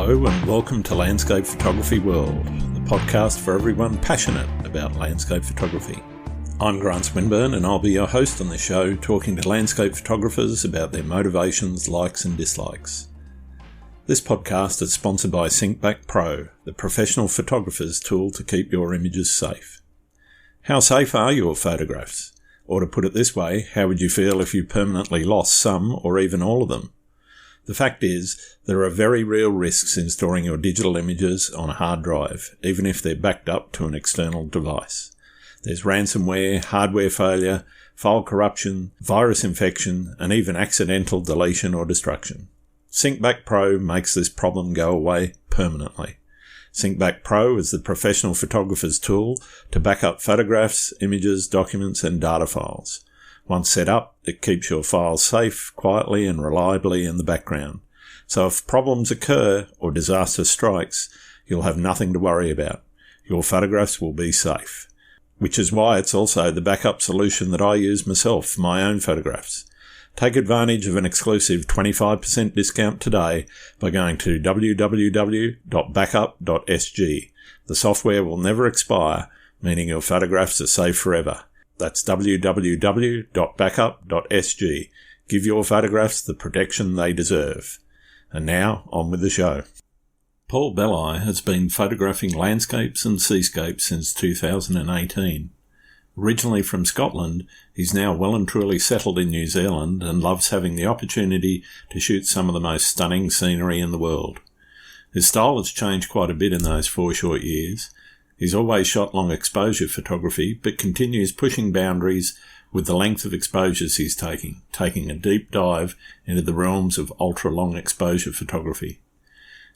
Hello and welcome to Landscape Photography World, the podcast for everyone passionate about landscape photography. I'm Grant Swinburne and I'll be your host on the show, talking to landscape photographers about their motivations, likes and dislikes. This podcast is sponsored by Seascape Pro, the professional photographer's tool to keep your images safe. How safe are your photographs? Or to put it this way, how would you feel if you permanently lost some or even all of them? The fact is, there are very real risks in storing your digital images on a hard drive, even if they're backed up to an external device. There's ransomware, hardware failure, file corruption, virus infection, and even accidental deletion or destruction. Seascape Pro makes this problem go away permanently. Seascape Pro is the professional photographer's tool to back up photographs, images, documents, and data files. Once set up, it keeps your files safe, quietly and reliably in the background. So if problems occur or disaster strikes, you'll have nothing to worry about. Your photographs will be safe. Which is why it's also the backup solution that I use myself for my own photographs. Take advantage of an exclusive 25% discount today by going to www.backup.sg. The software will never expire, meaning your photographs are safe forever. That's www.backup.sg. Give your photographs the protection they deserve. And now, on with the show. Paul Belli has been photographing landscapes and seascapes since 2018. Originally from Scotland, he's now well and truly settled in New Zealand and loves having the opportunity to shoot some of the most stunning scenery in the world. His style has changed quite a bit in those 4 short years. He's always shot long exposure photography, but continues pushing boundaries with the length of exposures he's taking a deep dive into the realms of ultra-long exposure photography.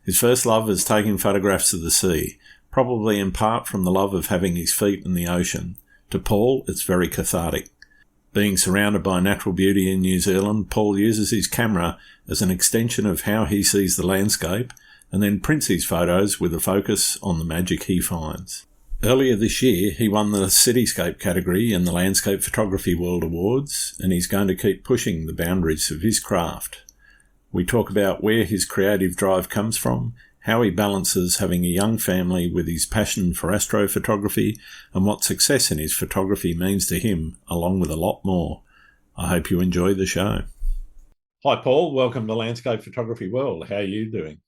His first love is taking photographs of the sea, probably in part from the love of having his feet in the ocean. To Paul, it's very cathartic. Being surrounded by natural beauty in New Zealand, Paul uses his camera as an extension of how he sees the landscape, and then prints his photos with a focus on the magic he finds. Earlier this year, he won the Cityscape category in the Landscape Photography World Awards, and he's going to keep pushing the boundaries of his craft. We talk about where his creative drive comes from, how he balances having a young family with his passion for astrophotography, and what success in his photography means to him, along with a lot more. I hope you enjoy the show. Hi Paul, welcome to Landscape Photography World. How are you doing?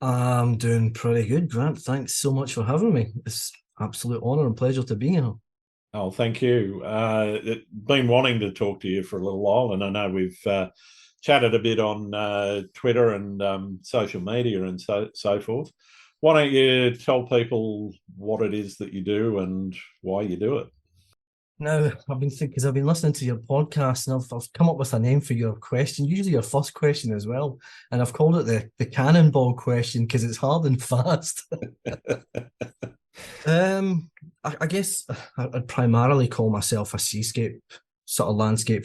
I'm doing pretty good, Grant. Thanks so much for having me. It's an absolute honour and pleasure to be here. Oh, thank you. Been wanting to talk to you for a little while, and I know we've chatted a bit on Twitter and social media and so forth. Why don't you tell people what it is that you do and why you do it? Now, I've been thinking, because I've been listening to your podcast, and I've come up with a name for your question, usually your first question as well, and I've called it the cannonball question because it's hard and fast. I guess I'd primarily call myself a seascape, sort of landscape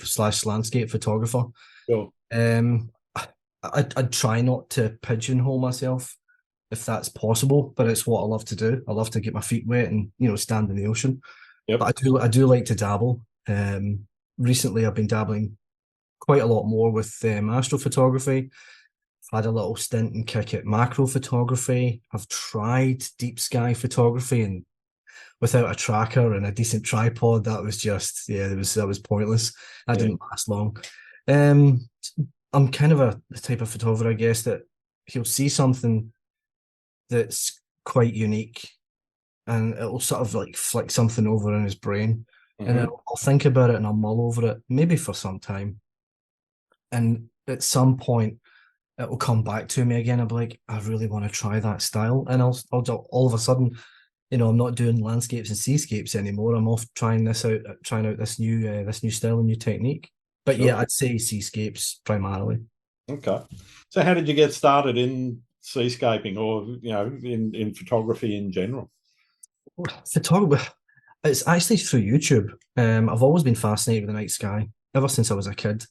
photographer. Sure. I'd try not to pigeonhole myself if that's possible, but it's what I love to do. I love to get my feet wet and, stand in the ocean. Yep. But I do like to dabble. Recently, I've been dabbling quite a lot more with astrophotography. I've had a little stint and kick at macro photography. I've tried deep sky photography, and without a tracker and a decent tripod, that was just that was pointless. That didn't last long. I'm kind of the type of photographer, I guess, that he'll see something that's quite unique, and it'll sort of like flick something over in his brain, and I'll think about it and I'll mull over it, maybe for some time, and at some point it will come back to me again. I'll be like, I really want to try that style, and I'll all of a sudden, I'm not doing landscapes and seascapes anymore. I'm off trying out this new style and new technique. But sure. Yeah, I'd say seascapes primarily. Okay. So how did you get started in seascaping, or in photography in general? Photography, it's actually through YouTube. I've always been fascinated with the night sky ever since I was a kid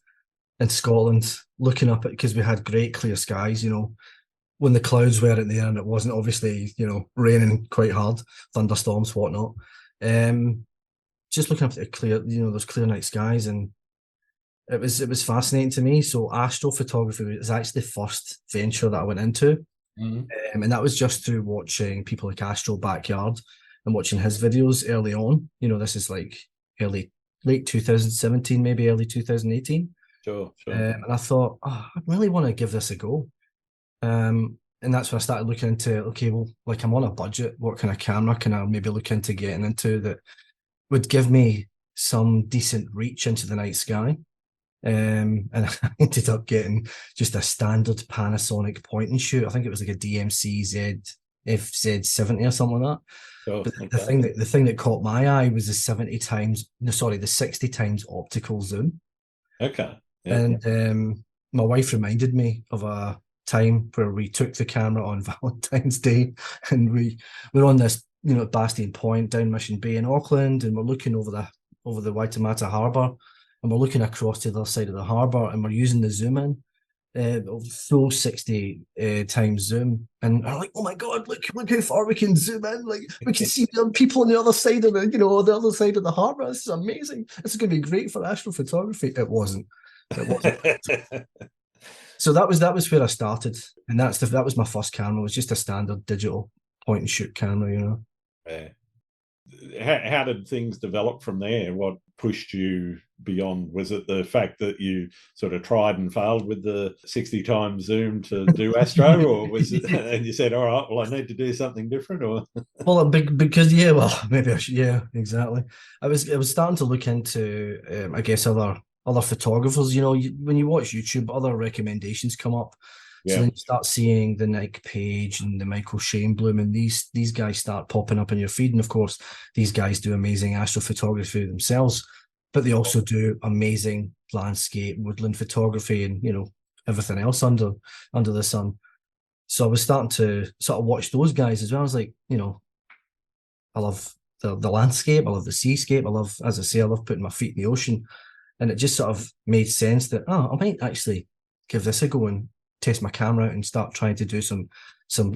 in Scotland, looking up at, because we had great clear skies, when the clouds weren't there and it wasn't obviously, raining quite hard, thunderstorms, whatnot. Just looking up at the clear, those clear night skies, and it was fascinating to me. So astrophotography is actually the first venture that I went into. And that was just through watching people like Astro Backyard and watching his videos early on. This is like late 2017, maybe early 2018. Sure. And I thought, I really want to give this a go. And that's when I started looking into, okay, well, like I'm on a budget. What kind of camera can I maybe look into getting into that would give me some decent reach into the night sky? And I ended up getting just a standard Panasonic point and shoot. I think it was like a DMC FZ70 or something like that. Sure. But the thing that caught my eye was the 60 times optical zoom. Okay. Yeah. And my wife reminded me of a time where we took the camera on Valentine's Day, and we're on this, Bastion Point down Mission Bay in Auckland, and we're looking over the Waitemata Harbour, and we're looking across to the other side of the harbour, and we're using the zoom in, full 60 times zoom, and we're like, oh my god, look how far we can zoom in, like we can see the people on the other side of the other side of the harbour. This is amazing. This is going to be great for astrophotography. It wasn't. So that was where I started, and that was my first camera. It was just a standard digital point and shoot camera. Yeah. How did things develop from there? What pushed you beyond? Was it the fact that you sort of tried and failed with the 60 times zoom to do astro, or was it, and you said, all right, well, I need to do something different, or? Well, because maybe I should, exactly. I was starting to look into, I guess, other photographers. When you watch YouTube, other recommendations come up. Yeah. So then you start seeing the Nick Page and the Michael Shainbloom, and these guys start popping up in your feed. And of course, these guys do amazing astrophotography themselves, but they also do amazing landscape, woodland photography, and everything else under the sun. So I was starting to sort of watch those guys as well. I was like, I love the landscape, I love the seascape, as I say, I love putting my feet in the ocean. And it just sort of made sense that, I might actually give this a go and test my camera out and start trying to do some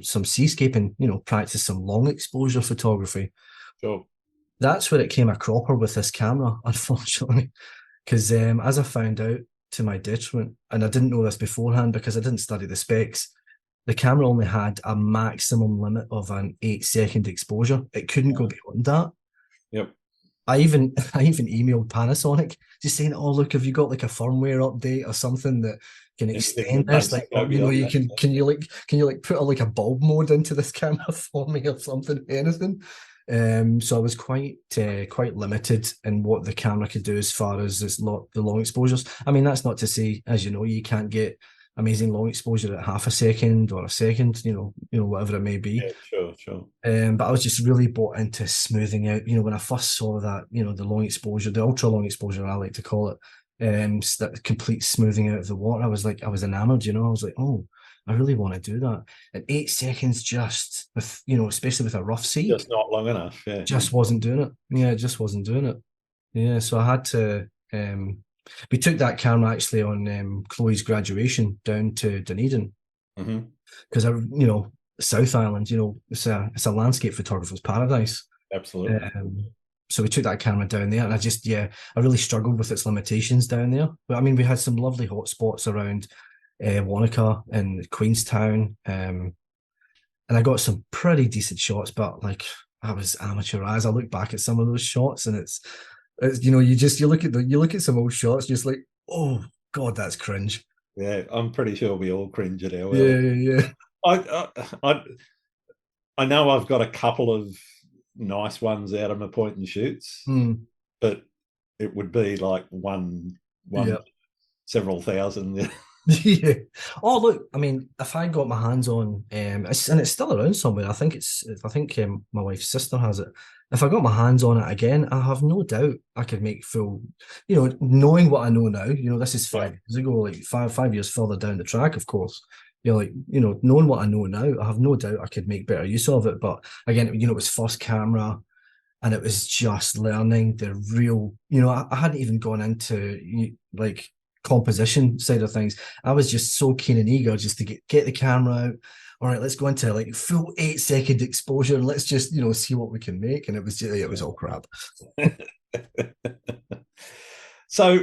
seascape and, practice some long exposure photography. Sure. That's where it came a cropper with this camera, unfortunately, because as I found out to my detriment, and I didn't know this beforehand because I didn't study the specs, the camera only had a maximum limit of an 8-second exposure. It couldn't go beyond that. Yep. I even emailed Panasonic just saying, "Oh, look, have you got like a firmware update or something that can extend this? Like, you can you put a bulb mode into this camera for me or something, anything?" So I was quite limited in what the camera could do as far as the long exposures. I mean, that's not to say, as you know, you can't get amazing long exposure at half a second or a second, whatever it may be. Yeah, sure. But I was just really bought into smoothing out. When I first saw that, the long exposure, the ultra long exposure, I like to call it, that complete smoothing out of the water, I was enamored. I was like, oh, I really want to do that. And 8 seconds, just with, especially with a rough sea, just not long enough. Yeah, just wasn't doing it. Yeah, it just wasn't doing it. Yeah, so I had to. We took that camera actually on Chloe's graduation down to Dunedin, because South Island, it's a landscape photographer's paradise. Absolutely. So we took that camera down there, and I really struggled with its limitations down there. But I mean, we had some lovely hot spots around Wanaka and Queenstown, and I got some pretty decent shots. But like, I was amateur as I look back at some of those shots, and it's you look at some old shots, just like, oh god, that's cringe. Yeah, I'm pretty sure we all cringe at our Yeah. I know I've got a couple of nice ones out of my point and shoots, but it would be like one several thousand. Yeah. Oh look, I mean, if I got my hands on, and it's still around somewhere. I think my wife's sister has it. If I got my hands on it again, I have no doubt I could make full. Knowing what I know now, this is 5 years ago, like five years further down the track, of course. Knowing what I know now, I have no doubt I could make better use of it. But again, it was first camera, and it was just learning the real. I hadn't even gone into like composition side of things. I was just so keen and eager just to get the camera out. All right, let's go into like full 8-second exposure and let's just see what we can make. And it was all crap. So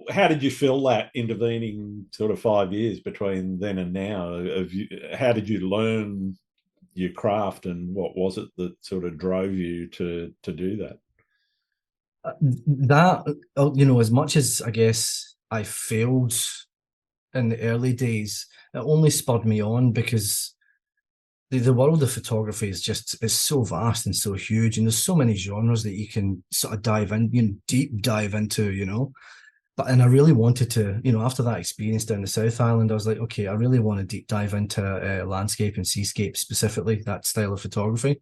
how did you fill that intervening sort of 5 years between then and now? How did you learn your craft, and what was it that sort of drove you to do that? That, as much as I guess I failed in the early days, it only spurred me on because the world of photography is so vast and so huge, and there's so many genres that you can sort of dive in, deep dive into, But and I really wanted to, after that experience down the South Island, I was like, okay, I really want to deep dive into landscape and seascape specifically, that style of photography.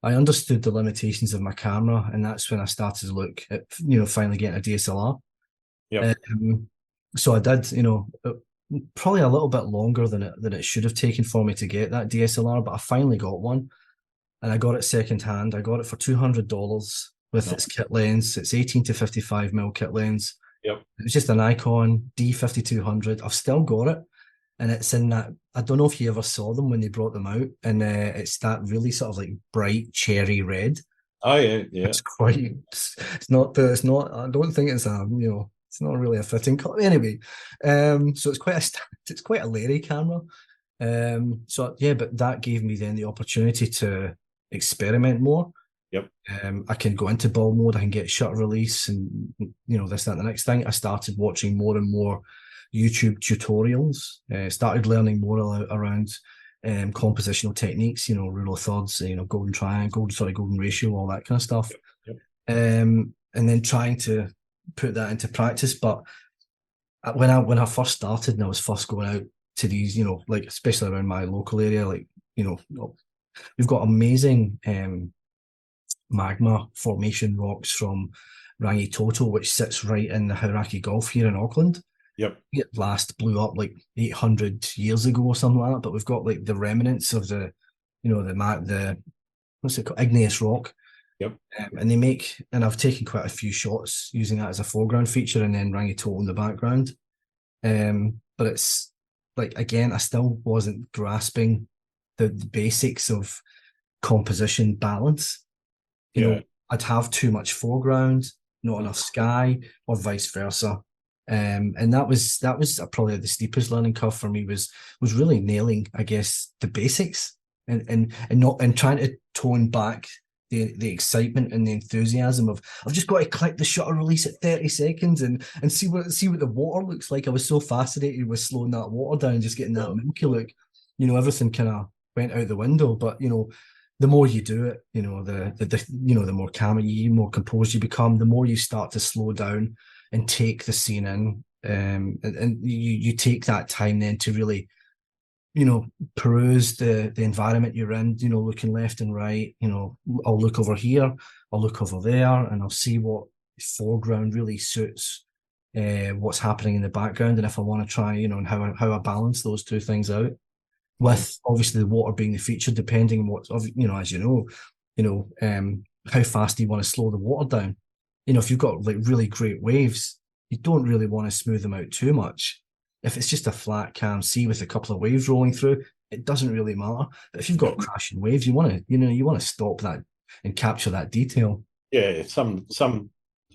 I understood the limitations of my camera, and that's when I started to look at, finally getting a DSLR. Yep. So I did, probably a little bit longer than it should have taken for me to get that DSLR, but I finally got one, and I got it secondhand. I got it for $200 with its kit lens. It's 18 to 55mm kit lens. Yep. It was just a Nikon D5200. I've still got it, and it's in that. I don't know if you ever saw them when they brought them out, and it's that really sort of like bright cherry red. Oh yeah, yeah. It's quite. It's not. It's not. I don't think it's a. It's not really a fitting color anyway. So it's quite a Larry camera. So yeah, but that gave me then the opportunity to experiment more. Yep. I can go into ball mode. I can get shutter release, and this, that, and the next thing. I started watching more and more YouTube tutorials. Started learning more around compositional techniques. Rule of thirds. Golden triangle, golden ratio, all that kind of stuff. Yep. And then trying to put that into practice. But when I first started and I was first going out to these, like especially around my local area, like we've got amazing magma formation rocks from Rangitoto, which sits right in the Hauraki Gulf here in Auckland. Yep. It last blew up like 800 years ago or something like that. But we've got like the remnants of the what's it called, igneous rock. Yep. And I've taken quite a few shots using that as a foreground feature, and then Rangitoto in the background. But it's like, again, I still wasn't grasping the basics of composition balance. I'd have too much foreground, not enough sky, or vice versa. And that was probably the steepest learning curve for me, was really nailing, I guess, the basics, and trying to tone back the excitement and the enthusiasm of I've just got to click the shutter release at 30 seconds and see what the water looks like. I was so fascinated with slowing that water down and just getting that milky look. Everything kind of went out the window. But the more you do it, the more calm more composed you become, the more you start to slow down and take the scene in. And you take that time then to really peruse the environment you're in, looking left and right. I'll look over here, I'll look over there, and I'll see what foreground really suits what's happening in the background, and if I want to try, and how I balance those two things out, with obviously the water being the feature, depending on what, as how fast do you want to slow the water down. If you've got like really great waves, you don't really want to smooth them out too much. If it's just a flat cam sea with a couple of waves rolling through, it doesn't really matter. But if you've got crashing waves, you want to stop that and capture that detail. Yeah, some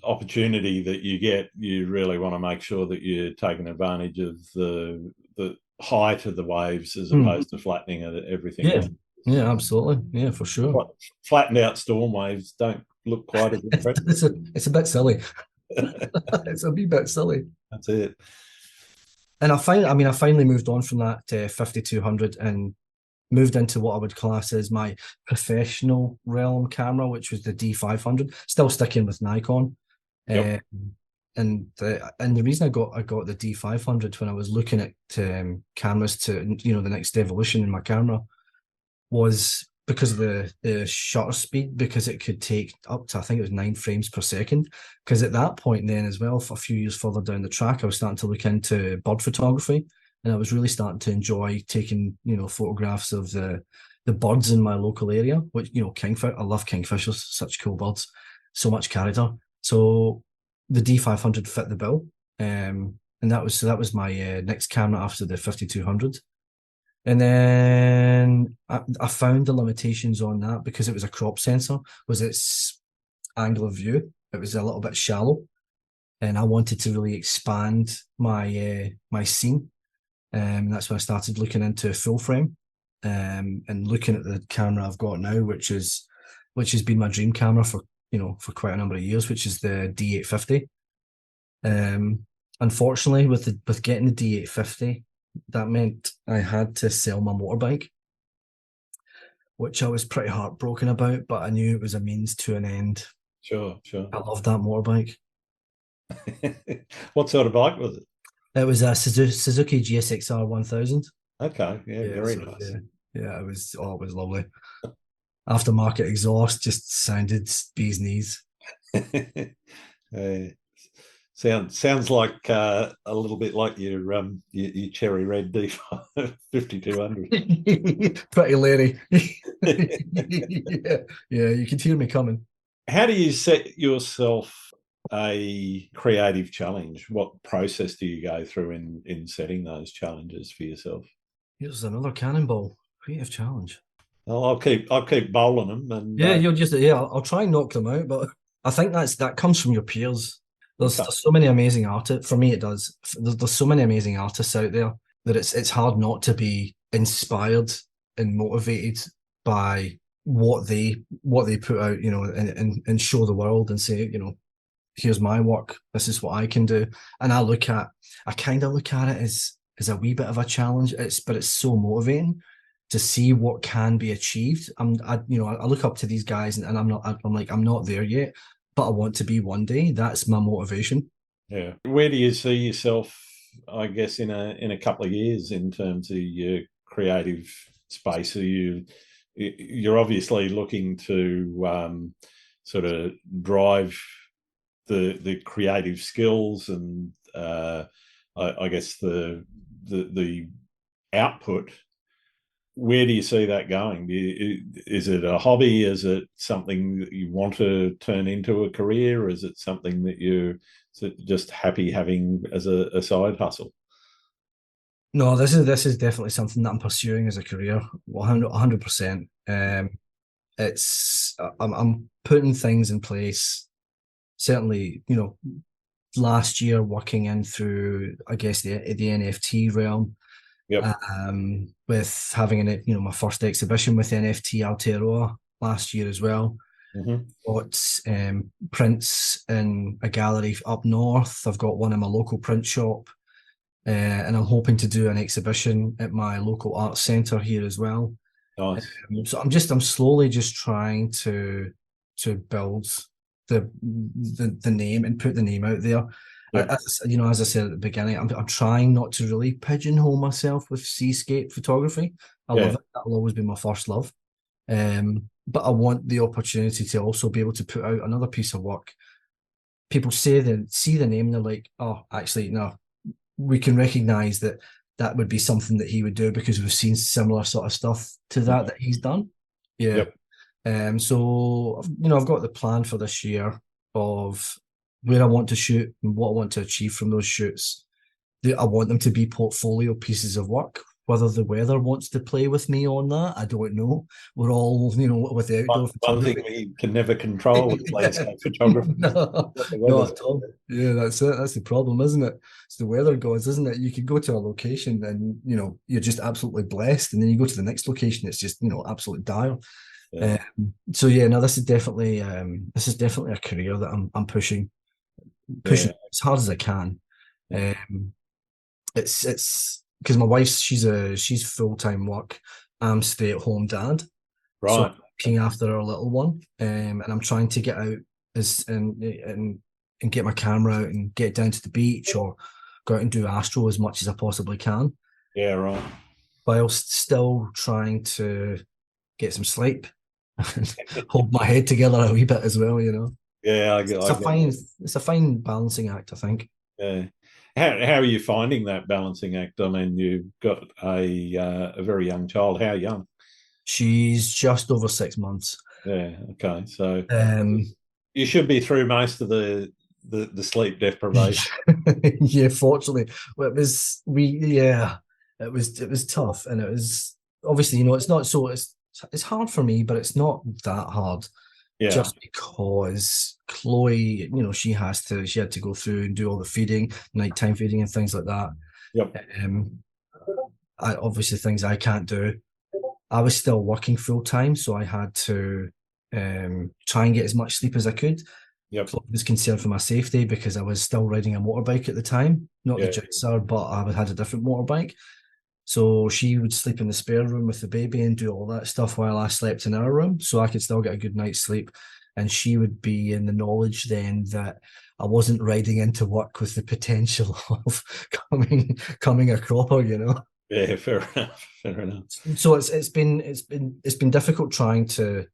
opportunity that you get, you really want to make sure that you're taking advantage of the height of the waves as opposed to flattening everything. Yeah, yeah, absolutely. Yeah, for sure. Flattened out storm waves don't look quite as impressive. It's a bit silly. It's a wee bit silly. That's it. And I finally moved on from that 5200 and moved into what I would class as my professional realm camera, which was the D500. Still sticking with Nikon. Yep. And the reason I got the D500 when I was looking at cameras to the next evolution in my camera was because of the shutter speed, because it could take up to, I think it was 9 frames per second. Because at that point then as well, for a few years further down the track, I was starting to look into bird photography, and I was really starting to enjoy taking photographs of the birds in my local area, which kingfish. I love kingfishers, such cool birds, so much character. So the D500 fit the bill, and that was my next camera after the 5200. And then I found the limitations on that because it was a crop sensor, was its angle of view. It was a little bit shallow. and I wanted to really expand my scene. That's when I started looking into full frame, and looking at the camera I've got now, which has been my dream camera for quite a number of years, which is the D850. Unfortunately, with getting the D850, that meant I had to sell my motorbike, which I was pretty heartbroken about, but I knew it was a means to an end. Sure. I loved that motorbike. What sort of bike was it? It was a Suzuki GSXR 1000. Okay, yeah, Yeah, very so nice. yeah, it was lovely. Aftermarket exhaust just sounded bee's knees. Uh, sounds like a little bit like your cherry red D5200. Pretty leery. Yeah, yeah, you could hear me coming. How do you set yourself a creative challenge? What process do you go through in setting those challenges for yourself? Here's another cannonball. Creative challenge. Well, I'll keep bowling them, and Yeah, you'll just I'll try and knock them out, but I think that comes from your peers. okay. There's so many amazing artists. For me, it does. There's so many amazing artists out there that it's hard not to be inspired and motivated by what they put out, and show the world and say, here's my work. This is what I can do. And I kind of look at it as a wee bit of a challenge. But it's so motivating to see what can be achieved. I look up to these guys, and I'm not there yet, but I want to be one day. That's my motivation. Yeah. Where do you see yourself, I guess, in a couple of years in terms of your creative space? You're obviously looking to sort of drive the creative skills and I guess the output. Where do you see that going? Is it a hobby? Is it something that you want to turn into a career? Is it something that you're just happy having as a side hustle? No, this is definitely something that I'm pursuing as a career, 100%. I'm putting things in place. Certainly, last year working in through, I guess, the NFT realm. Yep. With having my first exhibition with NFT Aotearoa last year as well. Mm-hmm. Got prints in a gallery up north. I've got one in my local print shop, and I'm hoping to do an exhibition at my local arts centre here as well. Nice. So I'm slowly just trying to build the name and put the name out there. Yep. As I said at the beginning, I'm trying not to really pigeonhole myself with seascape photography. I love it. That'll always be my first love. But I want the opportunity to also be able to put out another piece of work. People see the name and they're like, oh, actually, no, we can recognize that would be something that he would do because we've seen similar sort of stuff to that he's done. Yeah. Yep. So I've got the plan for this year of where I want to shoot and what I want to achieve from those shoots. I want them to be portfolio pieces of work. Whether the weather wants to play with me on that, I don't know. We're all, with the outdoor photography. One thing we can never control with landscape photography. No, not at all. Yeah, that's it. That's the problem, isn't it? It's the weather gods, isn't it? You could go to a location and, you're just absolutely blessed. And then you go to the next location, it's just, absolutely dire. Yeah. So yeah, no, this is definitely a career that I'm pushing as hard as I can. It's because my wife's she's full-time work. I'm stay-at-home dad, right? So I'm looking after our little one, and I'm trying to get out and get my camera out and get down to the beach or go out and do astro as much as I possibly can. Yeah, right. Whilst still trying to get some sleep, hold my head together a wee bit as well. Yeah, it's a fine balancing act, I think. Yeah. How are you finding that balancing act? I mean, you've got a very young child. How young? She's just over 6 months. Yeah. Okay. So you should be through most of the sleep deprivation. Yeah, fortunately, well, it was tough, and it was obviously it's not so it's hard for me, but it's not that hard. Yeah. just because Chloe, she had to go through and do all the feeding, nighttime feeding and things like that. Yep. Um, obviously things I can't do. I was still working full time, so I had to try and get as much sleep as I could. Yep. Chloe was concerned for my safety because I was still riding a motorbike at the time, not the Yeah. Jitzer, but I had a different motorbike. So she would sleep in the spare room with the baby and do all that stuff while I slept in our room, so I could still get a good night's sleep. And she would be in the knowledge then that I wasn't riding into work with the potential of coming a cropper. Yeah. Fair enough. Fair enough. So it's been difficult trying to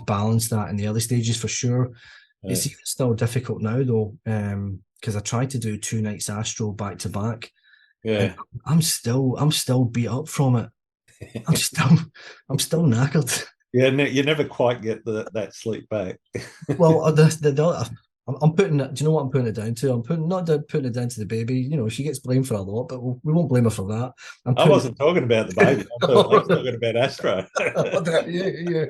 balance that in the early stages for sure. Yeah. It's even still difficult now though, because I tried to do 2 nights Astro back to back, and Yeah. I'm still beat up from it. I'm still I'm still knackered. Yeah. You never quite get that sleep back. Well, I'm putting it. Do you know what I'm putting it down to? I'm putting it down to the baby. She gets blamed for a lot, but we won't blame her for that. I'm I putting. wasn't talking about the baby. I was talking about Astro. Yeah, yeah.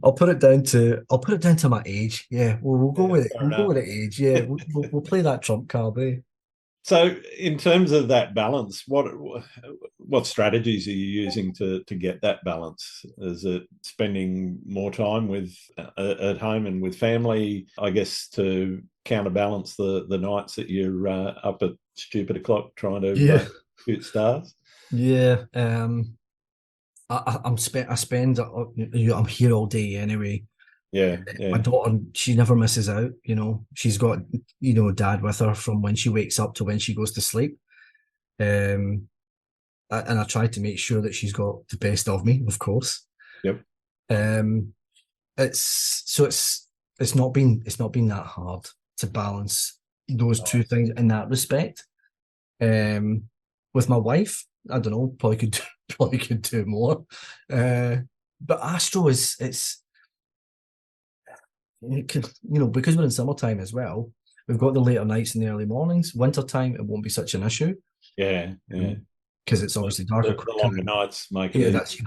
I'll put it down to my age. Yeah, we'll go Yeah, with it. fair We'll go enough. with the age. Yeah, we'll play that trump card, eh? So, in terms of that balance, what strategies are you using to get that balance? Is it spending more time with at home and with family? I guess to counterbalance the nights that you're up at stupid o'clock trying to Yeah, shoot stars. yeah. I spend. I'm here all day anyway. Yeah, My yeah, daughter, she never misses out. She's got dad with her from when she wakes up to when she goes to sleep. Um, and I try to make sure that she's got the best of me, of course. yep. Um, it's not been that hard to balance those two Nice. things in that respect. Um, with my wife, I don't know, probably could probably could do more. But Astro is because we're in summertime as well. We've got the later nights and the early mornings. Wintertime, it won't be such an issue Yeah, yeah. because it's obviously darker The quicker. longer nights make it Yeah, easy.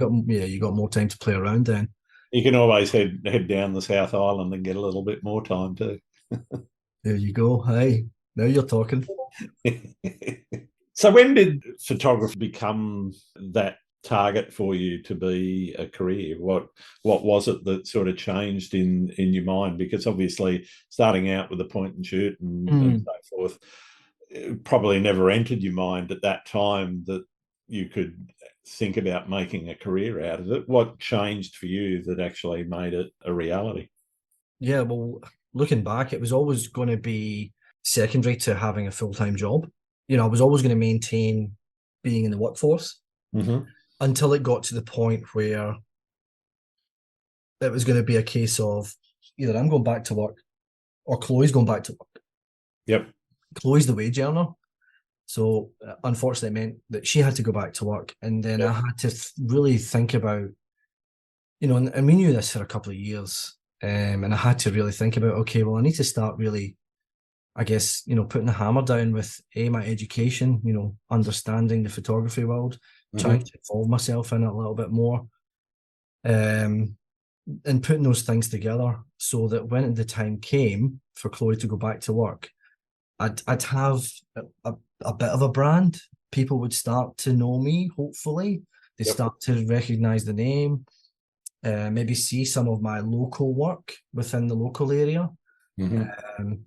you got more time to play around then. You can always head down the South Island and get a little bit more time too. There you go. Hey, now you're talking. So when did photography become that target for you to be a career? What was it that sort of changed in your mind? Because obviously starting out with a point and shoot and Mm. so forth, it probably never entered your mind at that time that you could think about making a career out of it. What changed for you that actually made it a reality? Yeah, well, looking back, it was always going to be secondary to having a full-time job. I was always going to maintain being in the workforce Mm-hmm. until it got to the point where it was going to be a case of either I'm going back to work or Chloe's going back to work. Yep. Chloe's the wage earner. So unfortunately, it meant that she had to go back to work. And then I Yep. had to really think about, and we knew this for a couple of years. And I had to really think about, okay, well, I need to start really, I guess, putting the hammer down with my education, understanding the photography world, trying Mm-hmm. to involve myself in it a little bit more. Um, and putting those things together so that when the time came for Chloe to go back to work, I'd have a bit of a brand. People would start to know me, hopefully. They Yep. start to recognize the name, maybe see some of my local work within the local area. Mm-hmm. Um,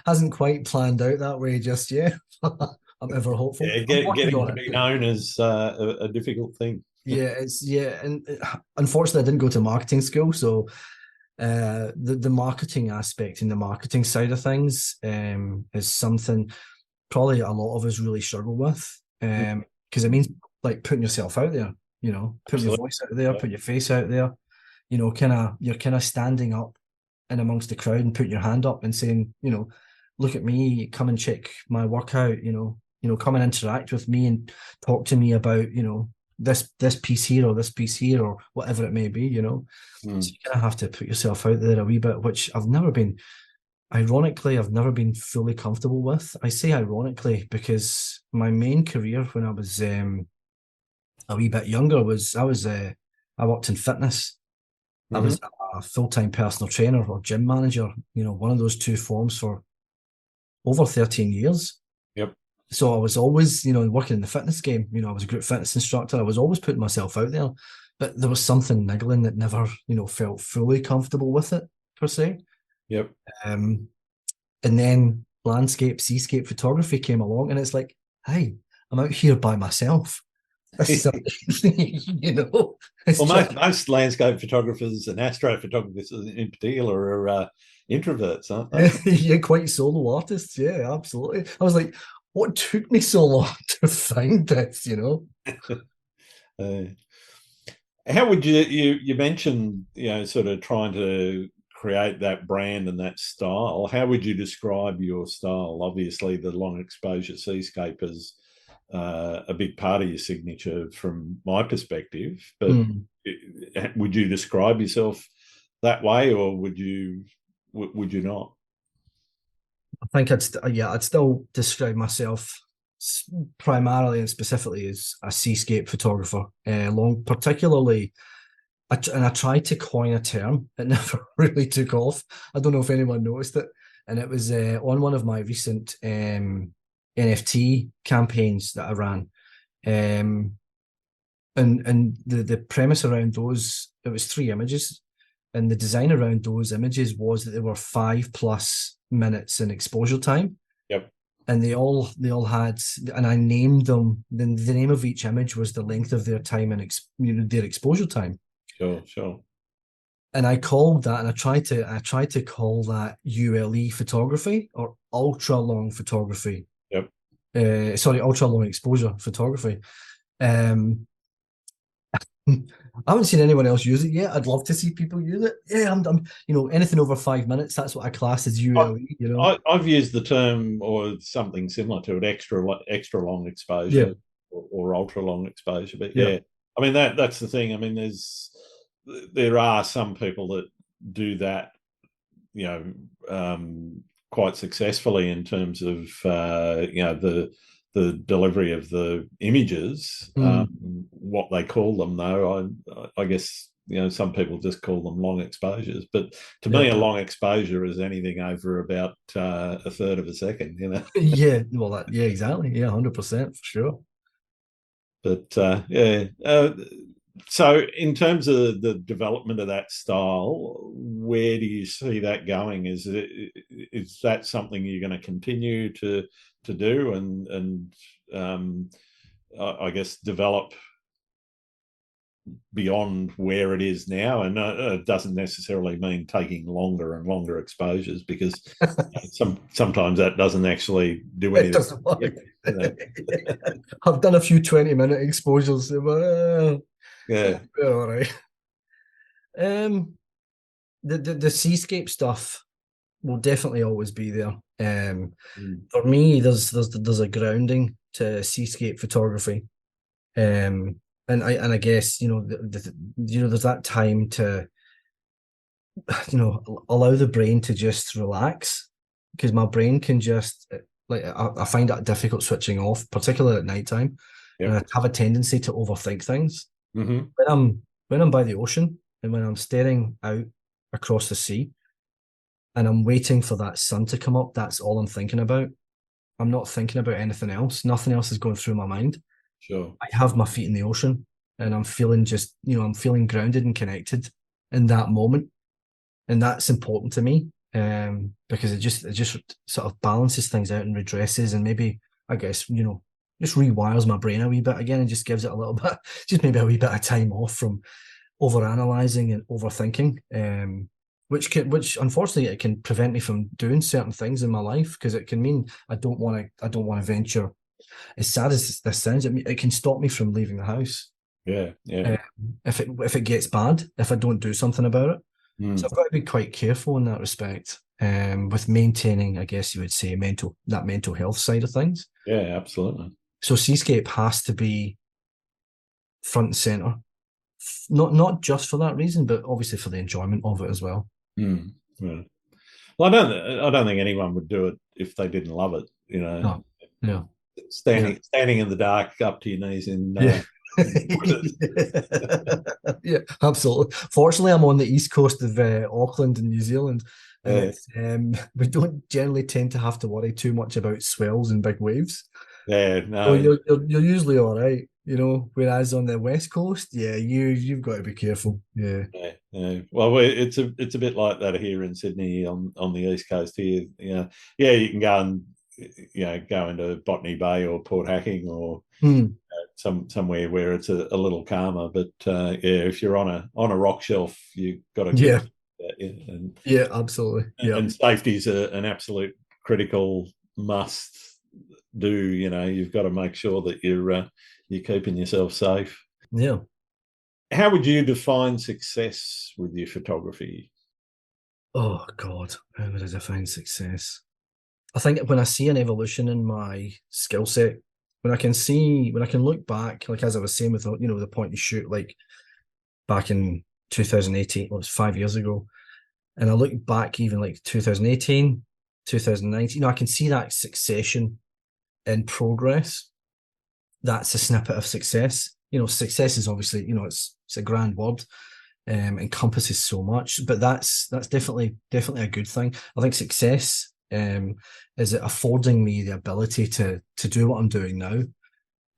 hasn't quite planned out that way just yet. I'm ever hopeful. Yeah, I'm working getting on to it. be known is a difficult thing. And unfortunately, I didn't go to marketing school, so the marketing aspect and the marketing side of things is something probably a lot of us really struggle with, because it means like putting yourself out there, putting your Absolutely. voice out there, Yeah. put your face out there, you're kind of standing up in amongst the crowd and putting your hand up and saying, look at me, come and check my workout, come and interact with me and talk to me about, this piece here or this piece here or whatever it may be. So Mm. you kind of have to put yourself out there a wee bit, which I've never been fully comfortable with. I say ironically because my main career when I was a wee bit younger was I worked in fitness. I was a full-time personal trainer or gym manager, one of those two forms for over 13 years. Yep. So I was always, working in the fitness game. I was a group fitness instructor. I was always putting myself out there, but there was something niggling that never, felt fully comfortable with it per se. Yep. And then landscape, seascape photography came along, and it's like, hey, I'm out here by myself. Well, most landscape photographers and astrophotographers in particular are introverts, aren't they? Yeah, quite solo artists. Yeah, absolutely. I was like, what took me so long to find this? How would you mentioned, sort of trying to create that brand and that style. How would you describe your style? Obviously, the long exposure seascape is a big part of your signature from my perspective, but would you describe yourself that way, or would you not? I think I'd still describe myself primarily and specifically as a seascape photographer. Particularly, and I tried to coin a term, it never really took off. I don't know if anyone noticed it, and it was on one of my recent NFT campaigns that I ran. And the premise around those, it was 3 images, and the design around those images was that they were 5+ minutes in exposure time. Yep. And they all had, and I named them. Then the name of each image was the length of their time and their exposure time. Sure. And I called that, and I tried to call that ULE photography, or ultra long photography. Yep. Ultra long exposure photography. I haven't seen anyone else use it yet. I'd love to see people use it. Yeah, I'm anything over 5 minutes, that's what I class as ULE. I've used the term or something similar to it, extra long exposure, or ultra long exposure. But yeah, I mean that's the thing. I mean, there are some people that do that, quite successfully in terms of the delivery of the images. What they call them, though, I guess some people just call them long exposures. But to me, a long exposure is anything over about a third of a second. Yeah, well, exactly. Yeah, 100% for sure. But so in terms of the development of that style, where do you see that going? Is that something you're going to continue to do and I guess develop beyond where it is now? And it doesn't necessarily mean taking longer and longer exposures, because sometimes that doesn't actually do anything. It doesn't work. I've done a few 20-minute exposures. Yeah. All right. The seascape stuff will definitely always be there. For me, there's a grounding to seascape photography, and I guess there's that time to allow the brain to just relax, because my brain can just I find that difficult switching off, particularly at nighttime. And I have a tendency to overthink things. When I'm by the ocean and when I'm staring out across the sea and I'm waiting for that sun to come up, that's all I'm thinking about. I'm not thinking about anything else. Nothing else is going through my mind. Sure. I have my feet in the ocean and I'm feeling I'm feeling grounded and connected in that moment. And that's important to me, because it just sort of balances things out and redresses, and maybe, I guess, just rewires my brain a wee bit again and just gives it a little bit, just maybe a wee bit of time off from overanalyzing and overthinking, which unfortunately it can prevent me from doing certain things in my life, because it can mean I don't want to venture. As sad as this sounds, it can stop me from leaving the house. Yeah. If it gets bad, if I don't do something about it. So I've got to be quite careful in that respect, with maintaining, I guess you would say, mental health side of things. Yeah, absolutely. So Seascape has to be front and center, not just for that reason, but obviously for the enjoyment of it as well. Yeah. Well, I don't think anyone would do it if they didn't love it. No. Standing in the dark up to your knees in Yeah, absolutely. Fortunately, I'm on the east coast of Auckland in New Zealand, and Yeah, it's we don't generally tend to have to worry too much about swells and big waves. yeah, So no, you're usually all right, you know. Whereas on the west coast, yeah, you've got to be careful. Yeah, yeah, yeah. Well, it's a bit like that here in Sydney on the east coast here. Yeah, you can go and go into Botany Bay or Port Hacking or hmm. somewhere where it's a little calmer. But yeah, if you're on a rock shelf, you've got to keep Yeah, a that, yeah. yeah, absolutely. Yeah, And safety is an absolute critical must do. You've got to make sure that you're keeping yourself safe. yeah. How would you define success with your photography? Oh God, how would I define success? I think when I see an evolution in my skill set, when I can look back, like as I was saying with the point and shoot, like back in 2018, well, it's 5 years ago, and I look back even like 2018, 2019, I can see that succession in progress. That's a snippet of success. Success is obviously, it's a grand word, encompasses so much, but that's definitely a good thing. I think success is it affording me the ability to do what I'm doing now,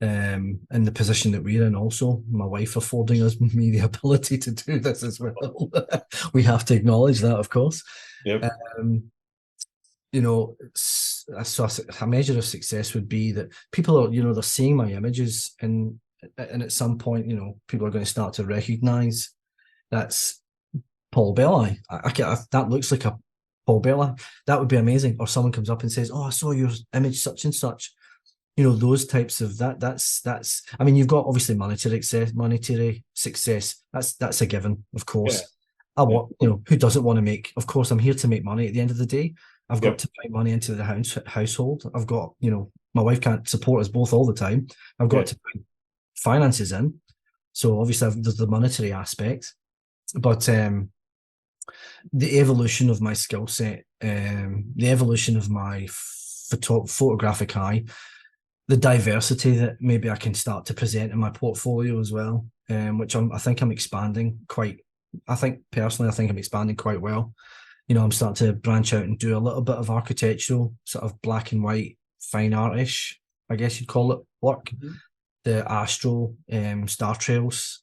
in the position that we're in. Also, my wife affording me the ability to do this as well. We have to acknowledge that, of course. Yep. Um, so a measure of success would be that people are, they're seeing my images, and at some point, people are going to start to recognize that's Paul Belli. That looks like a Paul Belli. That would be amazing. Or someone comes up and says, "Oh, I saw your image such and such." Those types of that. That's. I mean, you've got obviously monetary success. That's a given, of Yeah. course. I want, who doesn't want to make? Of course, I'm here to make money at the end of the day. I've got Yep. to bring money into the household. I've got, my wife can't support us both all the time. I've got Yeah. to bring finances in. So obviously, there's the monetary aspect, but the evolution of my skill set, the evolution of my photographic eye, the diversity that maybe I can start to present in my portfolio as well, which I think I'm expanding quite. I think personally, I think I'm expanding quite well. I'm starting to branch out and do a little bit of architectural, sort of black and white, fine artish, I guess you'd call it, work. Mm-hmm. The astral star trails,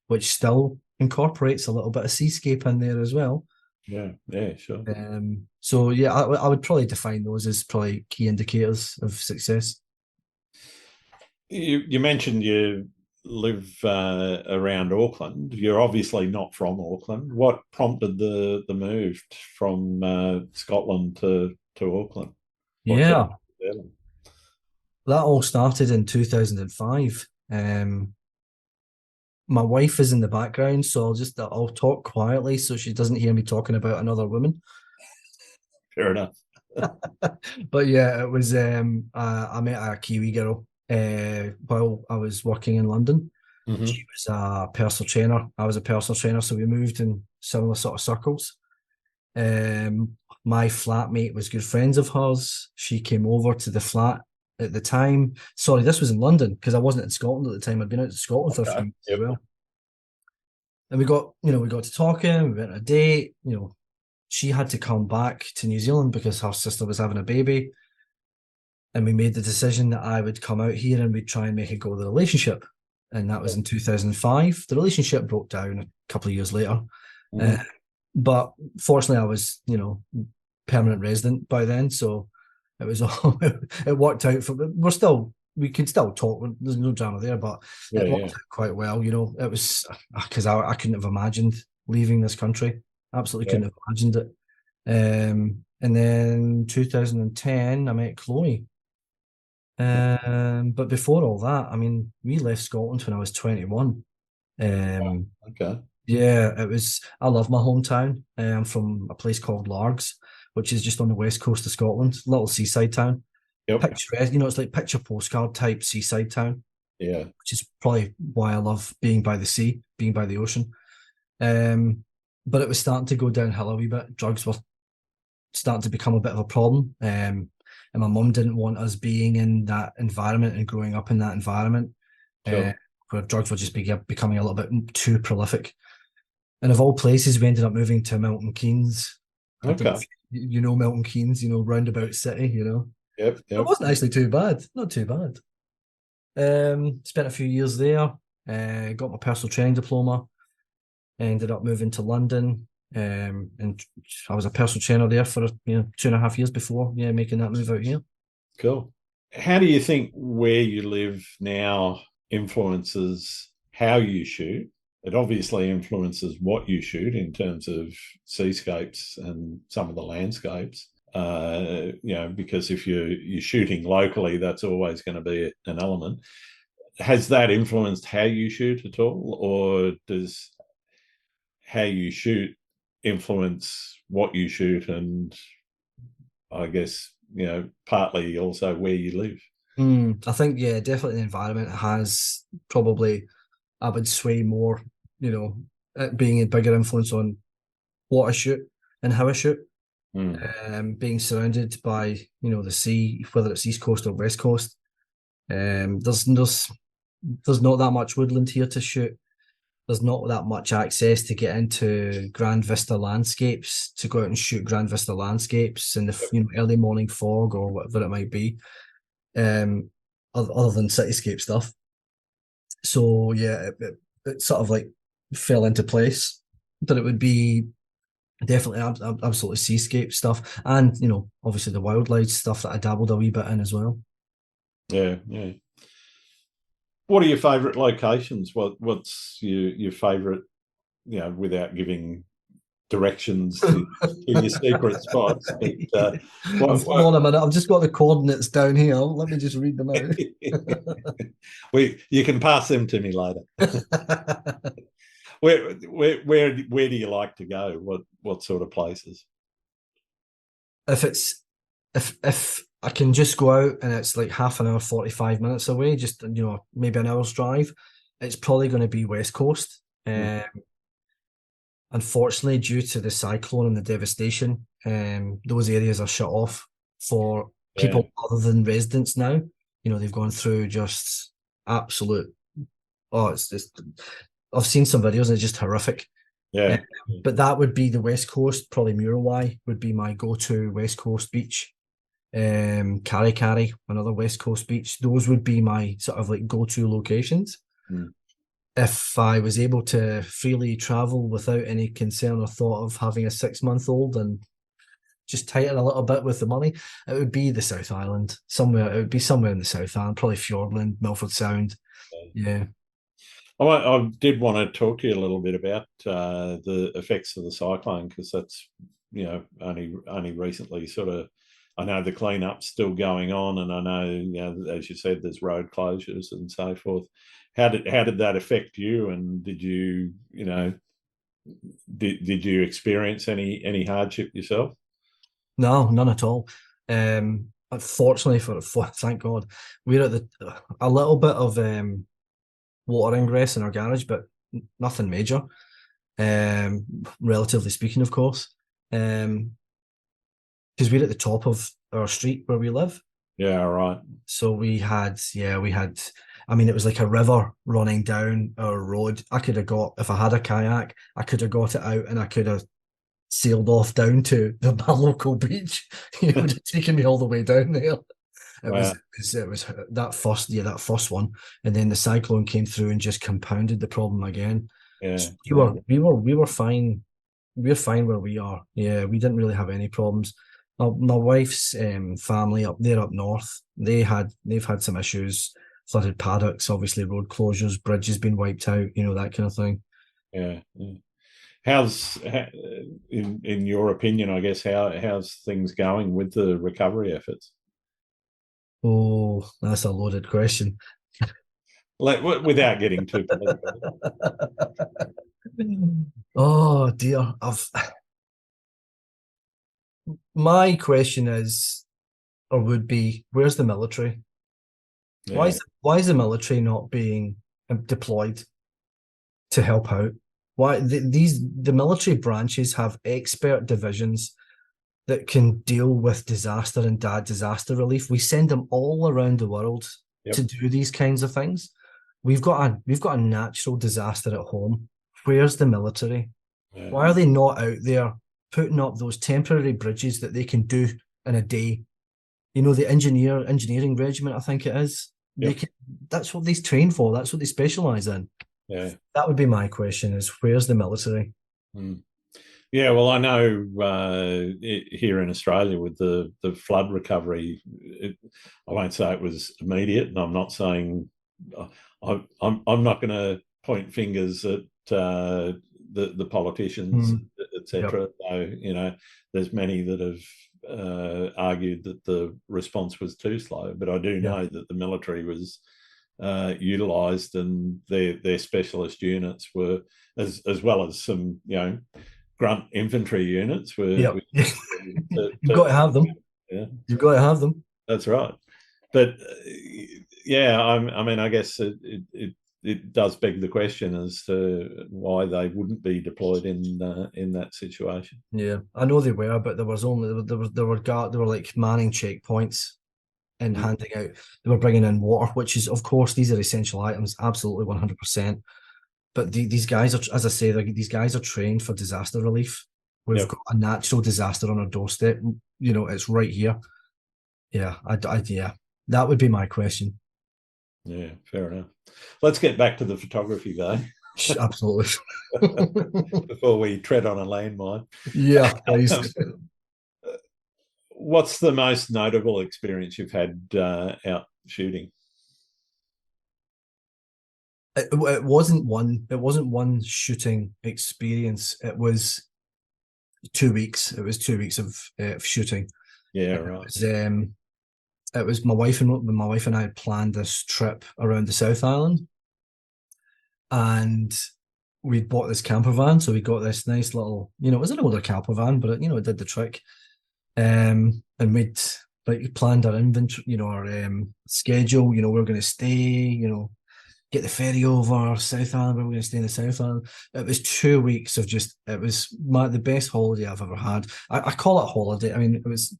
which still incorporates a little bit of seascape in there as well. Yeah. Yeah. Sure. So yeah, I would probably define those as probably key indicators of success. You mentioned you live around Auckland. You're obviously not from Auckland. What prompted the move from Scotland to Auckland? What sort Yeah, of that all started in 2005. My wife is in the background, so I'll talk quietly so she doesn't hear me talking about another woman. Fair enough. But yeah, it was I met a Kiwi girl while I was working in London. Mm-hmm. She was a personal trainer. I was a personal trainer, so we moved in similar sort of circles. My flatmate was good friends of hers. She came over to the flat at the time. Sorry, this was in London because I wasn't in Scotland at the time. I'd been out to Scotland for a few Okay. months as Yep. well. And we got to talking, we went on a date. She had to come back to New Zealand because her sister was having a baby. And we made the decision that I would come out here and we'd try and make it go with the relationship. And that was in 2005. The relationship broke down a couple of years later. Mm-hmm. But fortunately, I was, permanent resident by then. So it was all, it worked out we could still talk. There's no drama there, but it worked out quite well. It was because I couldn't have imagined leaving this country. Absolutely couldn't have imagined it. And then 2010, I met Chloe. But before all that, I mean, we left Scotland when I was 21. Okay. Yeah, I love my hometown. I'm from a place called Largs, which is just on the west coast of Scotland, little seaside town. Yep. Picturesque, it's like picture postcard type seaside town, Yeah. which is probably why I love being by the sea, being by the ocean. But it was starting to go downhill a wee bit. Drugs were starting to become a bit of a problem. And my mum didn't want us being in that environment and growing up in that environment. Sure. where drugs were just becoming a little bit too prolific. And of all places, we ended up moving to Milton Keynes. I don't know Okay. if you know Milton Keynes, roundabout city, Yep. It Yep. wasn't actually too bad, not too bad. Spent a few years there, got my personal training diploma, ended up moving to London, and I was a personal trainer there for 2.5 years before, making that move out here. Cool. How do you think where you live now influences how you shoot? It obviously influences what you shoot in terms of seascapes and some of the landscapes. Because if you're shooting locally, that's always going to be an element. Has that influenced how you shoot at all, or does how you shoot influence what you shoot, and I guess partly also where you live? I think, definitely the environment has probably, I would sway more, it being a bigger influence on what I shoot and how I shoot. Being surrounded by, the sea, whether it's East Coast or West Coast. There's not that much woodland here to shoot. There's not that much access to get into Grand Vista landscapes, to go out and shoot Grand Vista landscapes in the early morning fog or whatever it might be. Other than cityscape stuff. So yeah, it sort of like fell into place that it would be definitely absolutely seascape stuff, and obviously the wildlife stuff that I dabbled a wee bit in as well. Yeah, yeah. What are your favourite locations? What's your favourite? Without giving directions to your secret spots. But Hold on a minute, I've just got the coordinates down here. Let me just read them out. You can pass them to me later. Where do you like to go? What sort of places? If I can just go out and it's like half an hour, 45 minutes away, just maybe an hour's drive, it's probably going to be West Coast. Unfortunately, due to the cyclone and the devastation, those areas are shut off for people other than residents now. They've gone through just absolute. Oh, it's just. I've seen some videos and it's just horrific. Yeah. But that would be the West Coast. Probably Muralwai would be my go-to West Coast beach. Kari, another West Coast beach. Those would be my sort of like go-to locations. If I was able to freely travel without any concern or thought of having a 6-month-old and just tighten a little bit with the money, it would be the South Island. It would be somewhere in the South Island, probably Fiordland, Milford Sound. Yeah. I did want to talk to you a little bit about the effects of the cyclone, because that's only recently sort of. I know the cleanup's still going on, and I know, as you said, there's road closures and so forth. How did that affect you? And did you did you experience any hardship yourself? No, none at all. Unfortunately, for thank God, we're at a little bit of water ingress in our garage, but nothing major. Relatively speaking, of course. Because we're at the top of our street where we live. Yeah, right. So we had. I mean, it was like a river running down our road. I could have got, if I had a kayak, I could have got it out and I could have sailed off down to my local beach. It would have taken me all the way down there. It was that first one, and then the cyclone came through and just compounded the problem again. Yeah, so we were fine. We're fine where we are. Yeah, we didn't really have any problems. My wife's family up north, they've had some issues. Flooded paddocks, obviously road closures, bridges been wiped out, that kind of thing. Yeah. How's in your opinion, I guess, how's things going with the recovery efforts? Oh, that's a loaded question. Without getting too political. Oh dear, my question is, or would be, where's the military? Yeah. Why is the military not being deployed to help out? Why the military branches have expert divisions that can deal with disaster and disaster relief. We send them all around the world to do these kinds of things. we've got a natural disaster at home. Where's the military? Yeah. Why are they not out there putting up those temporary bridges that they can do in a day? You know, the engineering regiment, I think it is. Yep. That's what they train for. That's what they specialize in. Yeah. That would be my question: is where's the military? Mm. Yeah, well, I know here in Australia with the flood recovery, I won't say it was immediate, and I'm not saying I'm not going to point fingers at the politicians, etc. Yep. Though there's many that have argued that the response was too slow, but I do know that the military was utilised, and their specialist units were, as well as some grunt infantry units were. Yep. You've got to have them. Yeah, you've got to have them. That's right. But I mean, I guess it does beg the question as to why they wouldn't be deployed in that situation. Yeah, I know they were, but there were like manning checkpoints and handing out. They were bringing in water, which is, of course, these are essential items, absolutely 100%. But these guys are, as I say, these guys are trained for disaster relief. We've got a natural disaster on our doorstep. It's right here. Yeah, yeah, that would be my question. Yeah, fair enough. Let's get back to the photography, though. Absolutely. Before we tread on a landmine. Yeah, please. What's the most notable experience you've had out shooting? It wasn't one shooting experience. It was 2 weeks. It was 2 weeks of shooting. Yeah, right. It was my wife and I had planned this trip around the South Island, and we'd bought this camper van. So we got this nice little, it was an older camper van, but it did the trick. And we'd planned our inventory, our schedule. We were going to stay, get the ferry over South Island. We were going to stay in the South Island. It was 2 weeks of it was the best holiday I've ever had. I call it a holiday. I mean, it was,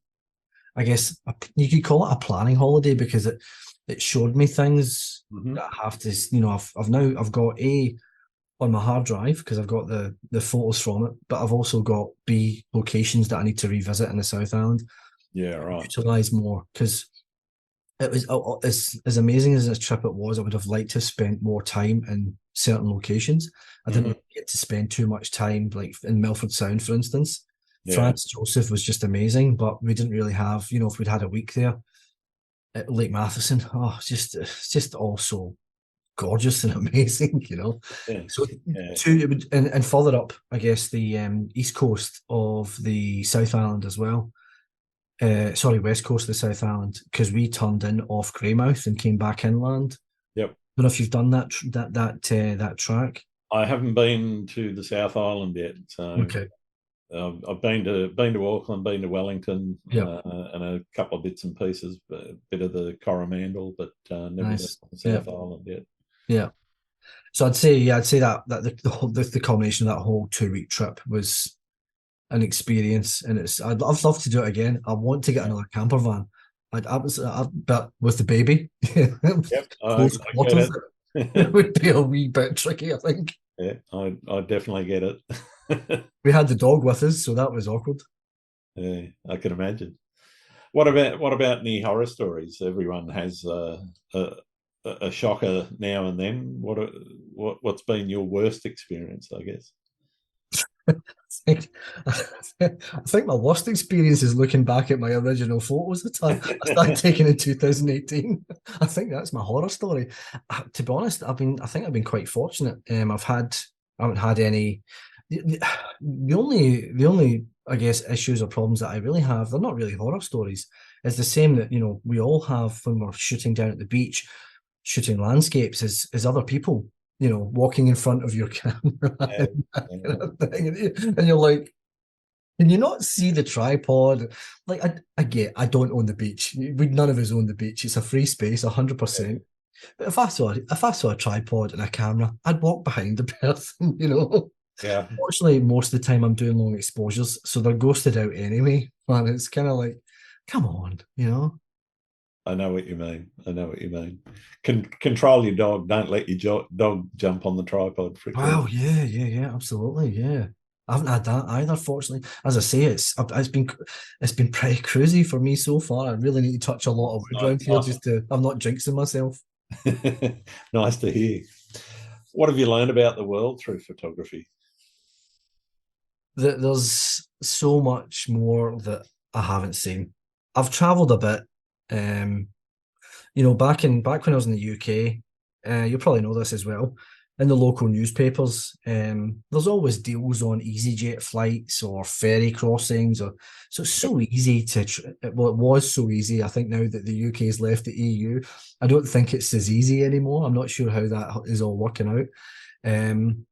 I guess you could call it a planning holiday, because it showed me things that I have to, I've got A on my hard drive, because I've got the photos from it, but I've also got B locations that I need to revisit in the South Island. Yeah, right. Utilize more, because it was as amazing as this trip it was. I would have liked to have spent more time in certain locations. I didn't get to spend too much time, like in Milford Sound, for instance. Yeah. Franz Joseph was just amazing, but we didn't really have, if we'd had a week there at Lake Matheson, it's just all so gorgeous and amazing, Yeah. So and further up, I guess, the east coast of the South Island as well. West coast of the South Island, because we turned in off Greymouth and came back inland. Yep. I don't know if you've done that track. I haven't been to the South Island yet. So okay. I've been to Auckland, been to Wellington, and a couple of bits and pieces, a bit of the Coromandel, but never been to the South Island yet. Yeah. So I'd say that the culmination of that whole 2 week trip was an experience, and I'd love to do it again. I want to get another camper van. But with the baby, it would be a wee bit tricky, I think. Yeah, I definitely get it. We had the dog with us, so that was awkward. Yeah, I can imagine. What about any horror stories? Everyone has a shocker now and then. What's been your worst experience, I guess? I think my worst experience is looking back at my original photos I started taking in 2018. I think that's my horror story. To be honest, I think I've been quite fortunate. I haven't had any. The only I guess issues or problems that I really have, they're not really horror stories. It's the same that we all have when we're shooting down at the beach, shooting landscapes, as other people. Walking in front of your camera and you're like, can you not see the tripod? Like, I don't own the beach. None of us own the beach. It's a free space, 100%. But if I saw a tripod and a camera, I'd walk behind the person, Yeah. Fortunately, most of the time I'm doing long exposures, so they're ghosted out anyway. And it's kind of like, come on, I know what you mean. I know what you mean. Control your dog. Don't let your dog jump on the tripod frequently. Wow, yeah, absolutely, yeah. I haven't had that either, fortunately. As I say, it's been pretty crazy for me so far. I really need to touch a lot of wood Nice, around here just to. I'm not jinxing myself. nice. Nice to hear. What have you learned about the world through photography? There's so much more that I haven't seen. I've travelled a bit. Um, back when I was in the UK, you'll probably know this as well. In the local newspapers, there's always deals on EasyJet flights or ferry crossings, or so it's so easy to. Well, it was so easy. I think now that the UK has left the EU, I don't think it's as easy anymore. I'm not sure how that is all working out.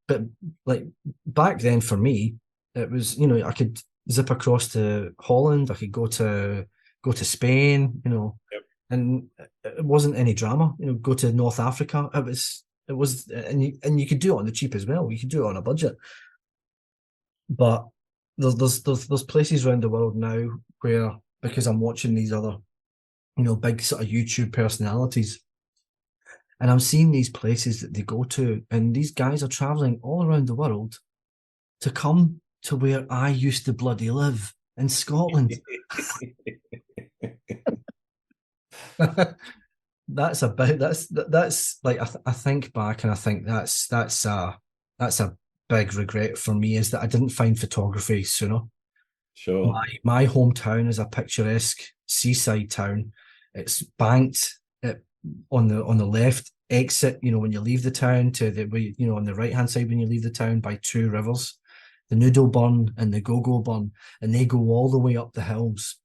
But like back then for me, it was I could zip across to Holland. I could go to Spain. Yep. And it wasn't any drama. Go to North Africa. It was, and you could do it on the cheap as well. You could do it on a budget. But there's places around the world now where, because I'm watching these other big sort of YouTube personalities, and I'm seeing these places that they go to, and these guys are traveling all around the world to come to where I used to bloody live in Scotland. That's like I think back and I think that's a big regret for me, is that I didn't find photography sooner. Sure. My hometown is a picturesque seaside town. It's banked on the left exit, when you leave the town, to on the right hand side when you leave the town, by two rivers, the Noodle Burn and the Go-Go Burn, and they go all the way up the hills.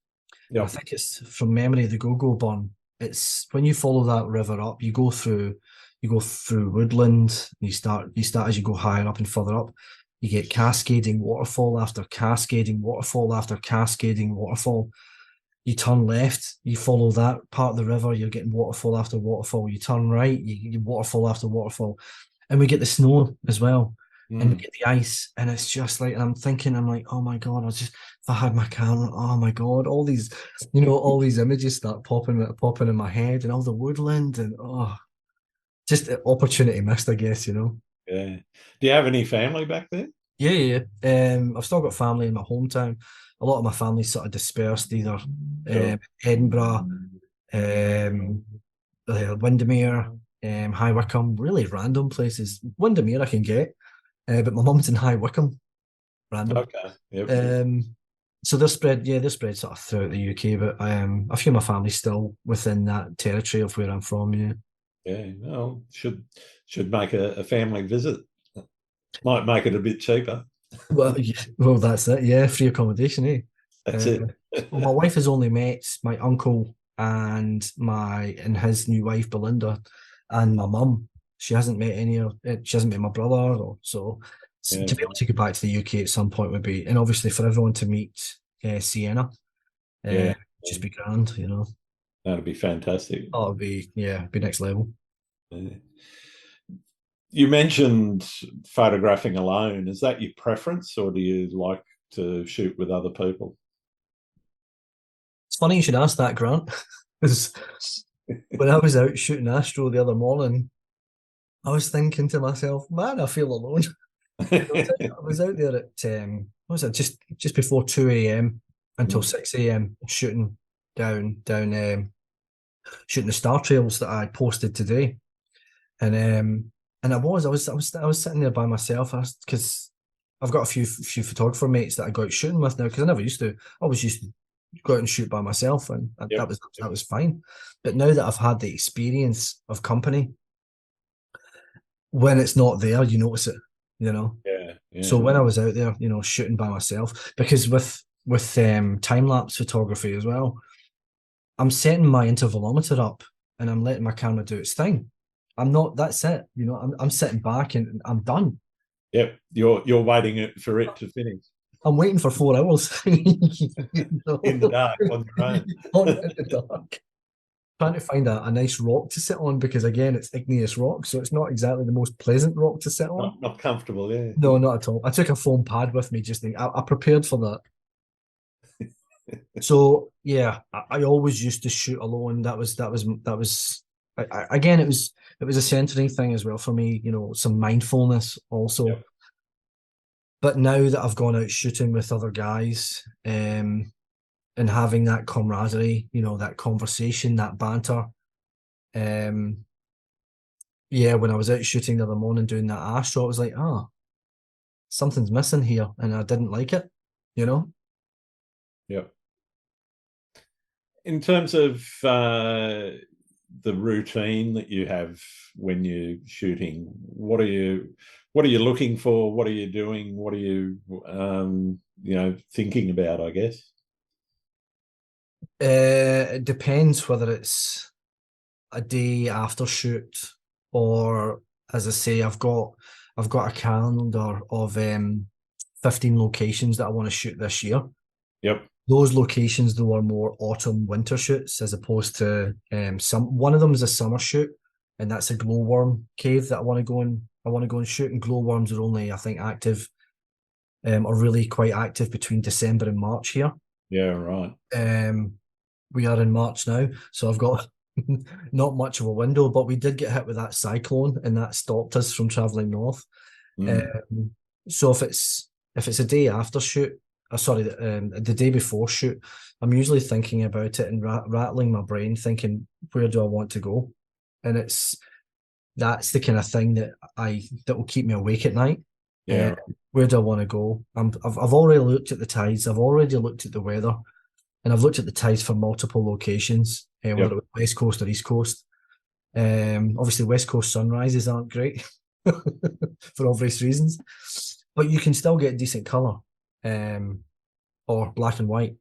I Yep. think it's from memory, the Go-Go Burn. It's when you follow that river up, you go through woodland. You start as you go higher up and further up. You get cascading waterfall after cascading waterfall after cascading waterfall. You turn left, you follow that part of the river, you're getting waterfall after waterfall. You turn right, you get waterfall after waterfall. And we get the snow as well. And we Mm. get the ice. And it's just like, and I'm like, oh my God, if I had my camera, oh my God, all these images start popping in my head, and all the woodland, and just opportunity missed, I guess. Yeah. Do you have any family back there? Yeah, yeah, yeah. I've still got family in my hometown. A lot of my family's sort of dispersed, either Sure. Edinburgh, um, Windermere, High Wycombe, really random places. Windermere I can get, but my mum's in High Wycombe, random. Okay. Yep. So they're spread sort of throughout the UK, but a few of my family's still within that territory of where I'm from. Yeah. Yeah. Well, should make a family visit. Might make it a bit cheaper. Well, yeah, well, that's it. Yeah, free accommodation, eh? That's Uh, it. well, my wife has only met my uncle and his new wife Belinda, and my mum. She hasn't met any of. She hasn't met my brother, to Yeah. be able to go back to the UK at some point would be, and obviously for everyone to meet Sienna, Yeah. just be grand. That'd be fantastic. Oh, it'd be next level. Yeah. You mentioned photographing alone. Is that your preference, or do you like to shoot with other people? It's funny you should ask that, Grant, because when I was out shooting Astro the other morning, I was thinking to myself, man, I feel alone. I was out there at what was it, just before 2 a.m. until 6 a.m. shooting the star trails that I posted today. And I was sitting there by myself, because I've got a few photographer mates that I go out shooting with now, because I never used to. I always used to go out and shoot by myself, and Yep. that was fine. But now that I've had the experience of company, when it's not there, you notice it. Yeah. So Yeah. when I was out there, shooting by myself, because with time lapse photography as well, I'm setting my intervalometer up and I'm letting my camera do its thing. I'm not. That's it. I'm sitting back and I'm done. Yep. You're waiting for it to finish I'm waiting for 4 hours. in the dark on your own. In the dark. Trying to find a nice rock to sit on, because again, it's igneous rock, so it's not exactly the most pleasant rock to sit on. Not comfortable. Yeah. No, not at all. I took a foam pad with me, I prepared for that. So yeah, I always used to shoot alone. That was again, it was a centering thing as well for me. Some mindfulness also. Yep. But now that I've gone out shooting with other guys, and having that camaraderie, that conversation, that banter, um, yeah, when I was out shooting the other morning doing that Astro, I was like, oh, something's missing here, and I didn't like it, you know. Yep. In terms of the routine that you have when you're shooting, what are you looking for? What are you doing? What are you thinking about, I guess? It depends whether it's a day after shoot or, as I say, I've got a calendar of 15 locations that I want to shoot this year. Yep. Those locations though are more autumn winter shoots as opposed to some. One of them is a summer shoot, and that's a glowworm cave that I want to go and shoot. And glowworms are only, I think, active are really quite active between December and March here. Yeah, right. Um, we are in March now, so I've got not much of a window, but we did get hit with that cyclone, and that stopped us from traveling north. Mm. Um, so if it's a day after shoot, sorry, the day before shoot, I'm usually thinking about it and rattling my brain, thinking, where do I want to go? And that's the kind of thing that will keep me awake at night. Yeah. Where do I want to go? I've already looked at the tides. I've already looked at the weather, and I've looked at the tides for multiple locations, whether Yep. it was West Coast or East Coast. Obviously, West Coast sunrises aren't great for obvious reasons, but you can still get decent color, or black and white.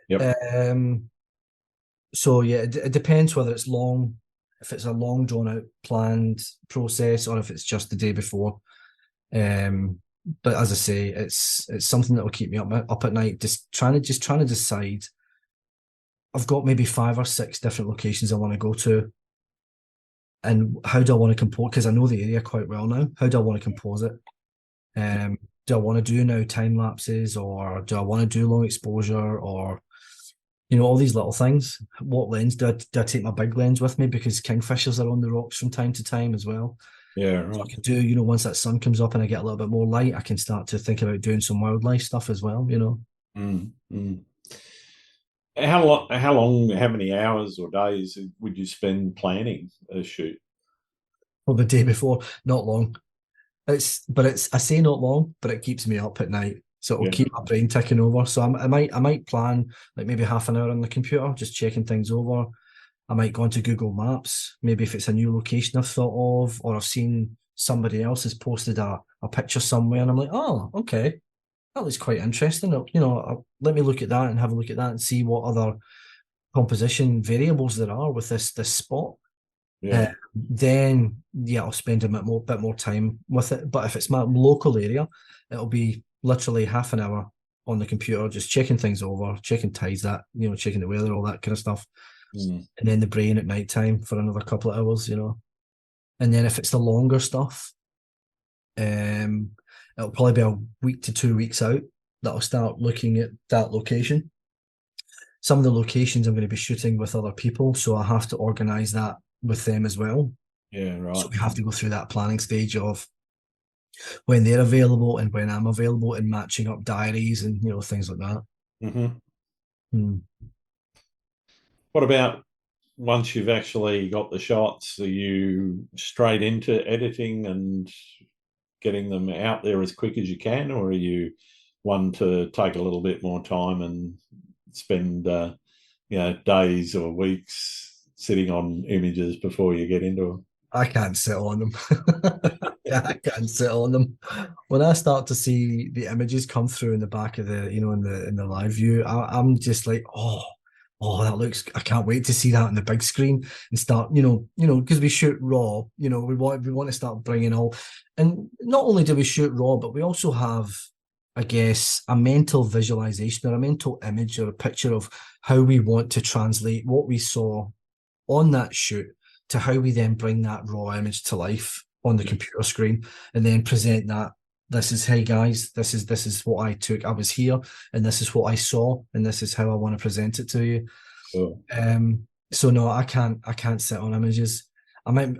Yep. Um, so yeah, it depends whether it's long, if it's a long drawn out planned process, or if it's just the day before. But as I say, it's something that will keep me up at night, just trying to decide. I've got maybe 5 or 6 different locations I want to go to, and how do I want to compose? Because I know the area quite well now. How do I want to compose it? Do I want to do now time lapses, or do I want to do long exposure, or all these little things? What lens do I take my big lens with me, because kingfishers are on the rocks from time to time as well. Yeah, So right. I can do, once that sun comes up and I get a little bit more light, I can start to think about doing some wildlife stuff as well. Mm. Mm. How many hours or days would you spend planning a shoot? Or the day before, not long. I say not long, but it keeps me up at night. So it'll Yeah. keep my brain ticking over. So I might plan like maybe half an hour on the computer, just checking things over. I might go into Google Maps, maybe if it's a new location I've thought of, or I've seen somebody else has posted a picture somewhere, and I'm like, oh, okay, that looks quite interesting. Let me look at that and have a look at that and see what other composition variables there are with this spot. Uh, Yeah. then yeah, I'll spend a bit more time with it. But if it's my local area, it'll be literally half an hour on the computer, just checking things over, checking tides, checking the weather, all that kind of stuff. Mm. And then the brain at night time for another couple of hours. And then if it's the longer stuff, um, it'll probably be a week to 2 weeks out that I'll start looking at that location. Some of the locations I'm going to be shooting with other people, so I have to organise that with them as well. Yeah, So right. we have to go through that planning stage of when they're available and when I'm available, and matching up diaries and things like that. Hmm. Hmm. What about once you've actually got the shots, are you straight into editing and getting them out there as quick as you can, or are you one to take a little bit more time and spend days or weeks sitting on images before you get into them? I can't sit on them. Yeah, I can't sit on them. When I start to see the images come through in the back of in the live view, I'm just like, oh, that looks. I can't wait to see that on the big screen and start, because we shoot raw. We want to start bringing all, and not only do we shoot raw, but we also have, I guess, a mental visualization or a mental image or a picture of how we want to translate what we saw on that shoot to how we then bring that raw image to life on the computer screen and then present that this is, hey guys, this is what I took. I was here, and this is what I saw, and this is how I want to present it to you. Sure. So no, I can't sit on images. I might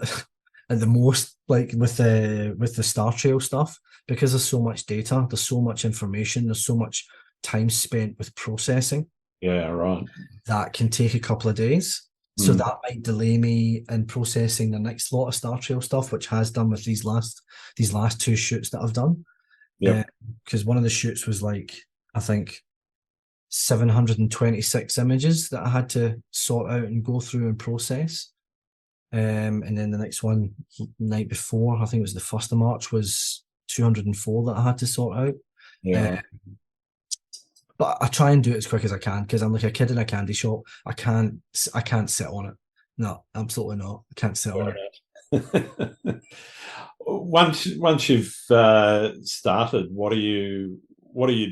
at the most, like with the Star Trail stuff, because there's so much data, there's so much information, there's so much time spent with processing. Yeah, right. That can take a couple of days. So that might delay me in processing the next lot of Star Trail stuff, which has done with these last two shoots that I've done. Yeah. Because one of the shoots was like, I think 726 images that I had to sort out and go through and process. And then the next one, night before, I think it was the 1st of March, was 204 that I had to sort out. Yeah. But I try and do it as quick as I can, because I'm like a kid in a candy shop. I can't sit on it. No, absolutely not. I can't sit on it. Once you've started, what are you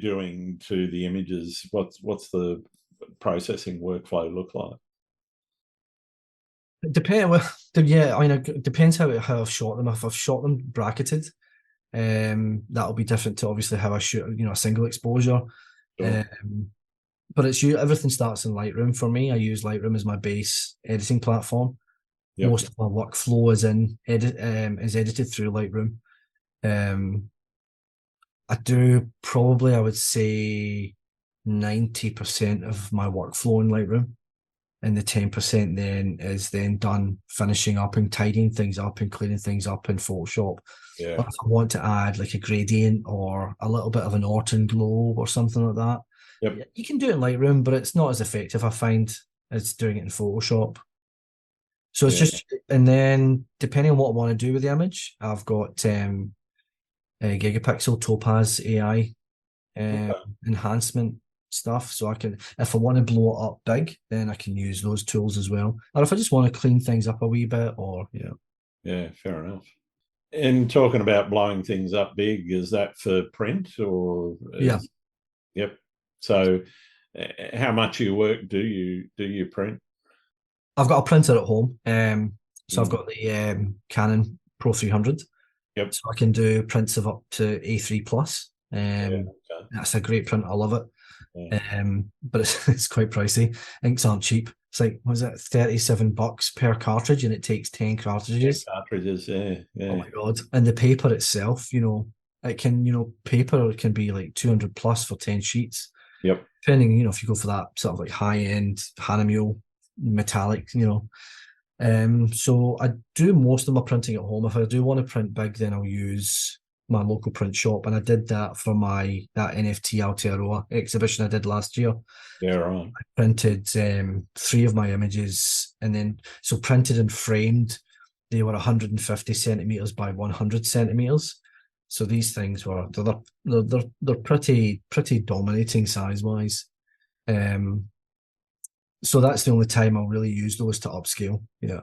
doing to the images? What's the processing workflow look like? It depends. Yeah, I mean, it depends how I've shot them. If I've shot them bracketed, that'll be different to obviously how I shoot, a single exposure. Sure. But everything starts in Lightroom for me. I use Lightroom as my base editing platform. Yep. Most of my workflow is edited through Lightroom. I do probably, I would say, 90% of my workflow in Lightroom, and the 10% then is then done finishing up and tidying things up and cleaning things up in Photoshop. Yeah. But if I want to add like a gradient or a little bit of an Orton glow or something like that, yep, you can do it in Lightroom, but it's not as effective, I find, as doing it in Photoshop. So it's just, and then depending on what I want to do with the image, I've got a Gigapixel Topaz AI enhancement stuff. So I can, if I want to blow it up big, then I can use those tools as well. Or if I just want to clean things up a wee bit, or yeah, fair enough. And talking about blowing things up big, is that for print or? Yeah. Yep. So, how much of your work do you print? I've got a printer at home. So I've got the Canon Pro 300. Yep. So I can do prints of up to A3 plus. That's a great print. I love it. Yeah. But it's quite pricey. Inks aren't cheap. It's like, was it $37 per cartridge, and it takes 10 cartridges. 10 cartridges, yeah. Oh my god! And the paper itself, it can, paper can be like 200 plus for 10 sheets. Yep. Depending, if you go for that sort of like high end Hanamiel metallic, so I do most of my printing at home. If I do want to print big, then I'll use my local print shop, and I did that for that NFT Aotearoa exhibition I did last year. Yeah, right. I printed 3 of my images, and then so printed and framed, they were 150 centimeters by 100 centimeters. So these things were they're pretty dominating size wise. So that's the only time I'll really use those to upscale. Yeah.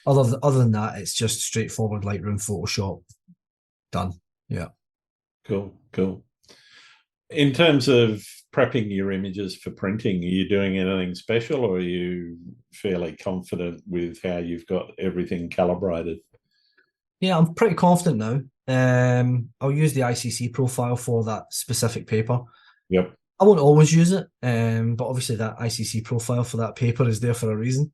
Other than that, it's just straightforward Lightroom, Photoshop, done. Yeah. Cool. In terms of prepping your images for printing, are you doing anything special, or are you fairly confident with how you've got everything calibrated? Yeah, I'm pretty confident now. I'll use the ICC profile for that specific paper. Yep. I won't always use it, but obviously that ICC profile for that paper is there for a reason.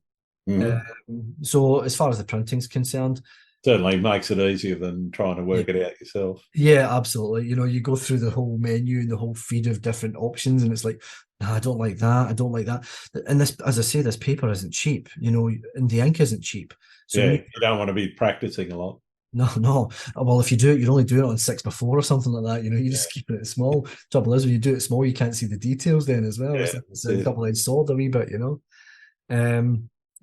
So as far as the printing's concerned, certainly makes it easier than trying to work it out yourself. Yeah, absolutely. You go through the whole menu and the whole feed of different options, and it's like, nah, I don't like that. I don't like that. And this, as I say, this paper isn't cheap, and the ink isn't cheap. So you don't want to be practicing a lot. No. Well, if you do it, you're only doing it on 6x4 or something like that. You're just keeping it small. Trouble is, when you do it small, you can't see the details then as well. It's a double-edged sword a wee bit,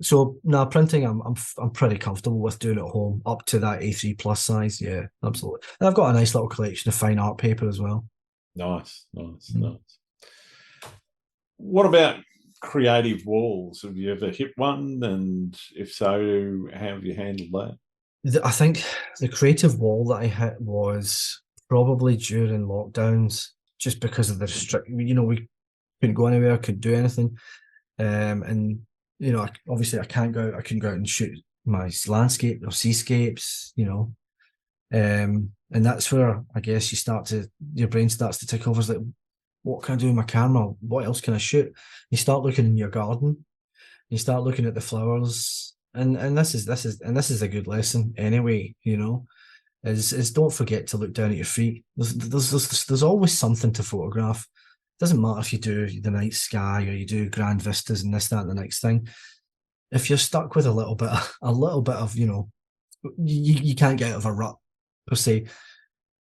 So now printing, I'm pretty comfortable with doing it at home up to that A3 plus size. Yeah, absolutely. And I've got a nice little collection of fine art paper as well. Nice. What about creative walls? Have you ever hit one? And if so, how have you handled that? I think the creative wall that I hit was probably during lockdowns, just because of the we couldn't go anywhere, couldn't do anything, and obviously I couldn't go out and shoot my landscape or seascapes, And that's where I guess your brain starts to tick over. It's like, what can I do with my camera? What else can I shoot? You start looking in your garden. You start looking at the flowers, and this is a good lesson anyway. Is don't forget to look down at your feet. There's always something to photograph. It doesn't matter if you do the night sky or you do grand vistas and this, that, and the next thing. If you're stuck with a little bit of, you can't get out of a rut per se.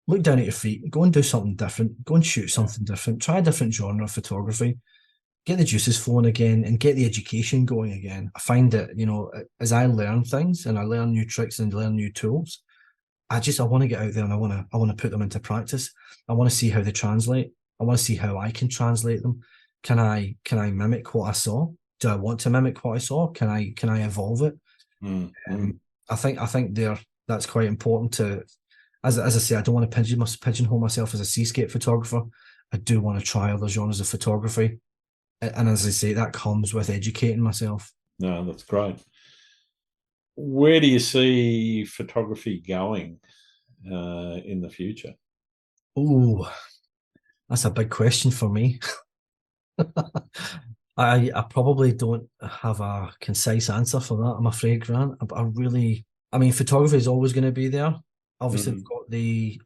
Look down at your feet. Go and do something different. Go and shoot something different. Try a different genre of photography. Get the juices flowing again and get the education going again. I find that, as I learn things and I learn new tricks and learn new tools, I want to get out there and I want to put them into practice. I want to see how they translate. I want to see how I can translate them. Can I mimic what I saw? Do I want to mimic what I saw? Can I evolve it? I think that's quite important to, as I say, I don't want to pigeonhole myself as a seascape photographer. I do want to try other genres of photography. And as I say, that comes with educating myself. No, that's great. Where do you see photography going in the future? Oh, that's a big question for me. I probably don't have a concise answer for that, I'm afraid, Grant. I mean, photography is always going to be there. Obviously, we've got the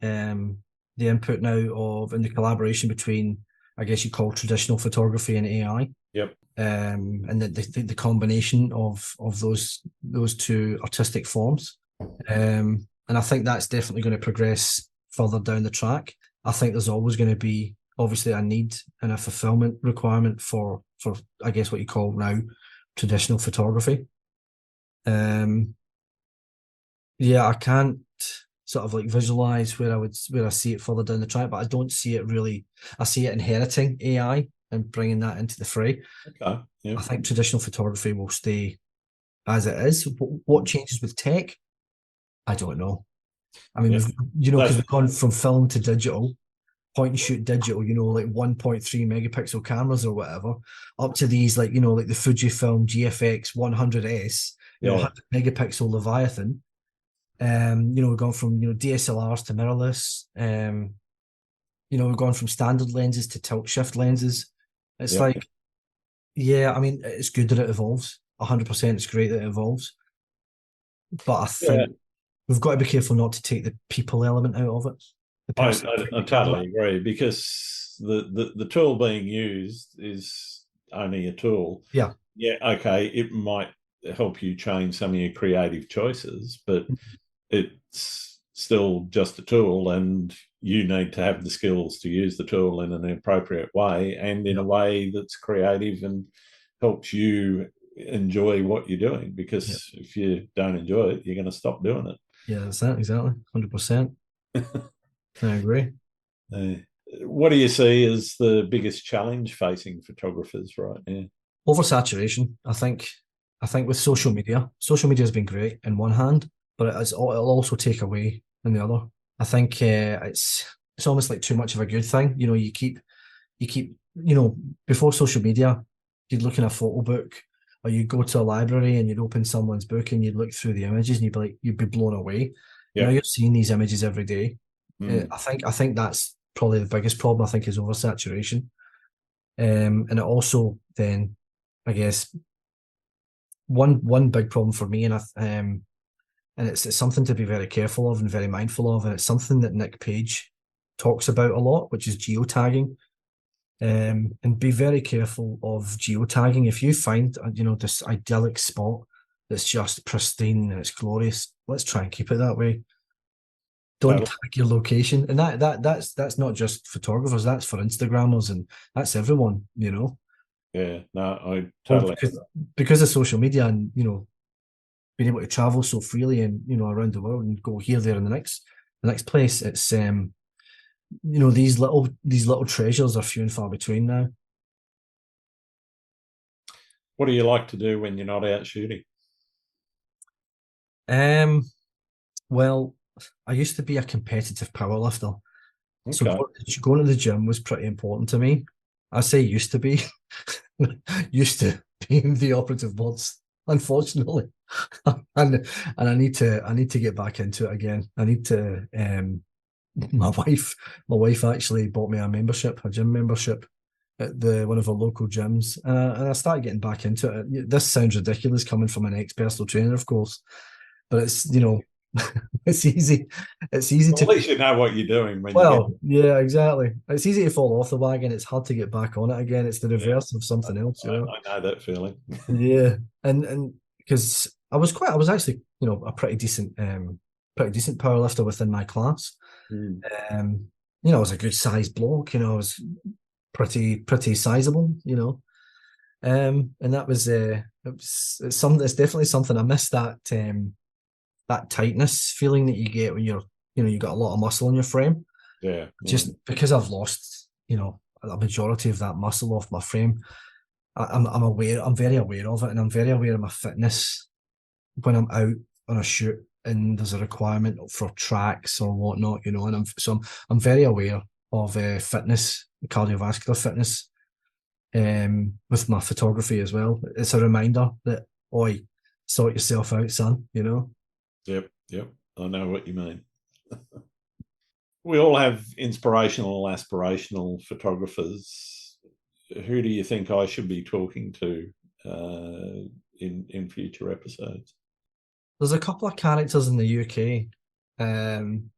input now and the collaboration between, I guess you call traditional photography and AI. Yep. And the combination of those two artistic forms. And I think that's definitely going to progress further down the track. I think there's always going to be obviously a need and a fulfillment requirement for I guess what you call now traditional photography. I can't sort of like visualize where I see it further down the track, but I don't see it really. I see it inheriting AI and bringing that into the fray. Okay. Yep. I think traditional photography will stay as it is. What changes with tech? I don't know. I mean, because we've gone from film to digital, point and shoot digital, like 1.3 megapixel cameras or whatever, up to these like the Fujifilm GFX 100S, 100 megapixel Leviathan. We've gone from DSLRs to mirrorless. We've gone from standard lenses to tilt shift lenses. It's I mean, it's good that it evolves. 100%, it's great that it evolves. But I think we've got to be careful not to take the people element out of it. I totally agree, because the tool being used is only a tool. Yeah. Yeah, okay, it might help you change some of your creative choices, but it's still just a tool, and you need to have the skills to use the tool in an appropriate way and in a way that's creative and helps you enjoy what you're doing, because if you don't enjoy it, you're going to stop doing it. Yeah, that's that, exactly. 100%. I agree. What do you see as the biggest challenge facing photographers right now? Oversaturation. I think with social media has been great in one hand, but it'll also take away in the other. I think it's almost like too much of a good thing. You keep before social media, you'd look in a photo book, or you'd go to a library and you'd open someone's book and you'd look through the images and you'd be blown away. Now you're seeing these images every day. I think that's probably the biggest problem. I think is oversaturation, and it also then, I guess, one big problem for me, and it's something to be very careful of and very mindful of, and it's something that Nick Page talks about a lot, which is geotagging. And be very careful of geotagging. If you find this idyllic spot that's just pristine and it's glorious, let's try and keep it that way. Don't tag your location, and that's not just photographers. That's for Instagrammers, and that's everyone. Yeah, no, I totally because of social media and being able to travel so freely and around the world and go here, there, and the next place. It's these little treasures are few and far between now. What do you like to do when you're not out shooting? Well, I used to be a competitive powerlifter. Okay. So going to the gym was pretty important to me. I say used to be, used to being the operative words. unfortunately. and I need to get back into it again. I need to my wife actually bought me a gym membership at one of our local gyms, and I started getting back into it. This sounds ridiculous coming from an ex-personal trainer, of course, but it's it's easy. It's easy well, to. At least you know what you're doing when Well, yeah, exactly. It's easy to fall off the wagon. It's hard to get back on it again. It's the reverse of something else, I know that feeling. Yeah, and because I was actually a pretty decent power lifter within my class. Mm. I was a good sized bloke. I was pretty sizable. And that was it's definitely something I miss, that tightness feeling that you get when you got a lot of muscle in your frame. Yeah. Just because I've lost a majority of that muscle off my frame. I'm very aware of it, and I'm very aware of my fitness when I'm out on a shoot and there's a requirement for tracks or whatnot, and I'm very aware of fitness, cardiovascular fitness, with my photography as well. It's a reminder that, oi, sort yourself out, son. Yep. I know what you mean. We all have inspirational, aspirational photographers. Who do you think I should be talking to in future episodes? There's a couple of characters in the UK, and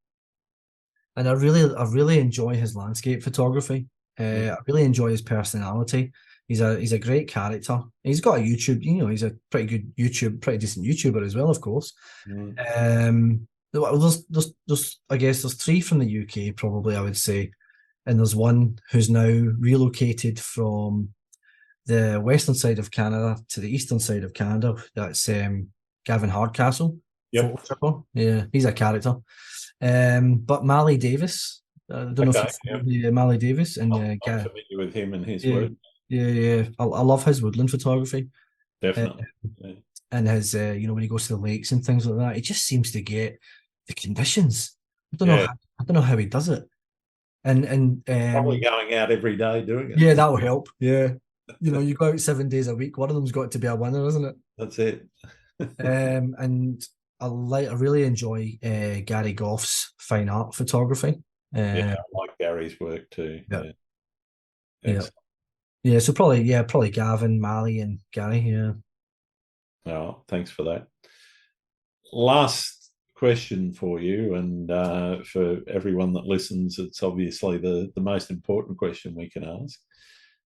I really enjoy his landscape photography. I really enjoy his personality. He's a great character. He's got a YouTube. He's a pretty decent YouTuber as well, of course. There's I guess there's three from the UK probably, I would say, and there's one who's now relocated from the western side of Canada to the eastern side of Canada. That's Gavin Hardcastle, Yep. photo. Yeah, he's a character. But Mally Davis, I don't know if you follow Mally Davis, and I'm familiar with him and his yeah, work. yeah. I love his woodland photography. Definitely. And his, when he goes to the lakes and things like that, he just seems to get the conditions. I don't know how he does it. And probably going out every day doing it. Yeah, that will help. Yeah, you go out 7 days a week. One of them's got to be a winner, isn't it? That's it. And I really enjoy Gary Goff's fine art photography. I like Gary's work too. Yeah. So probably Gavin, Mally, and Gary. Yeah. Oh, thanks for that. Last question for you, and for everyone that listens, it's obviously the most important question we can ask.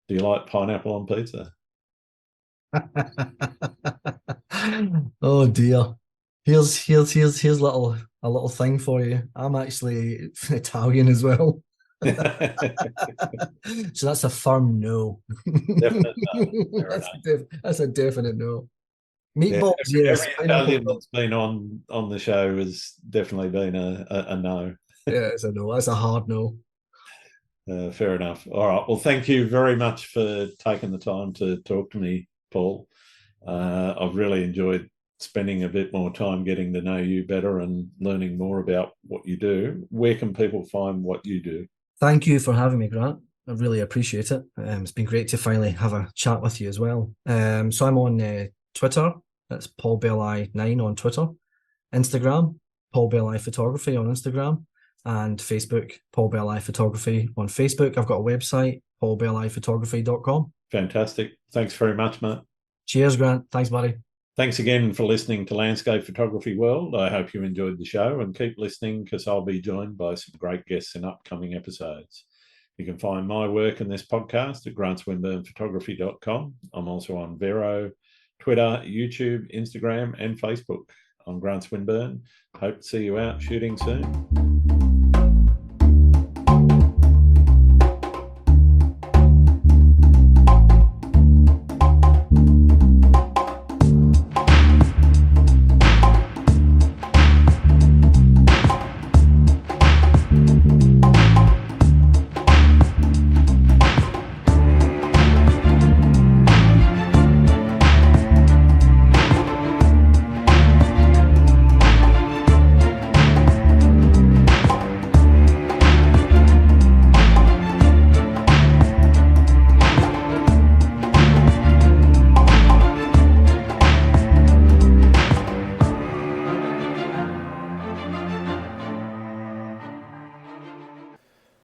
Do you like pineapple on pizza? Oh dear. Here's a little thing for you. I'm actually Italian as well. So that's a firm no. Definite no. That's a definite no. Meatballs, yes. Every Italian that's been on the show has definitely been a no. Yeah, it's a no. That's a hard no. Fair enough. All right. Well, thank you very much for taking the time to talk to me, Paul. I've really enjoyed spending a bit more time getting to know you better and learning more about what you do. Where can people find what you do? Thank you for having me, Grant. I really appreciate it. It's been great to finally have a chat with you as well. So I'm on Twitter. That's Paul Belli 9 on Twitter. Instagram, Paul Belli Photography on Instagram. And Facebook, Paul Belli Photography on Facebook. I've got a website, paulbelliphotography.com. Fantastic. Thanks very much, Matt. Cheers, Grant. Thanks, buddy. Thanks again for listening to Landscape Photography World. I hope you enjoyed the show, and keep listening because I'll be joined by some great guests in upcoming episodes. You can find my work in this podcast at grantswinburnphotography.com. I'm also on Vero, Twitter, YouTube, Instagram, and Facebook. I'm Grant Swinburne. Hope to see you out shooting soon.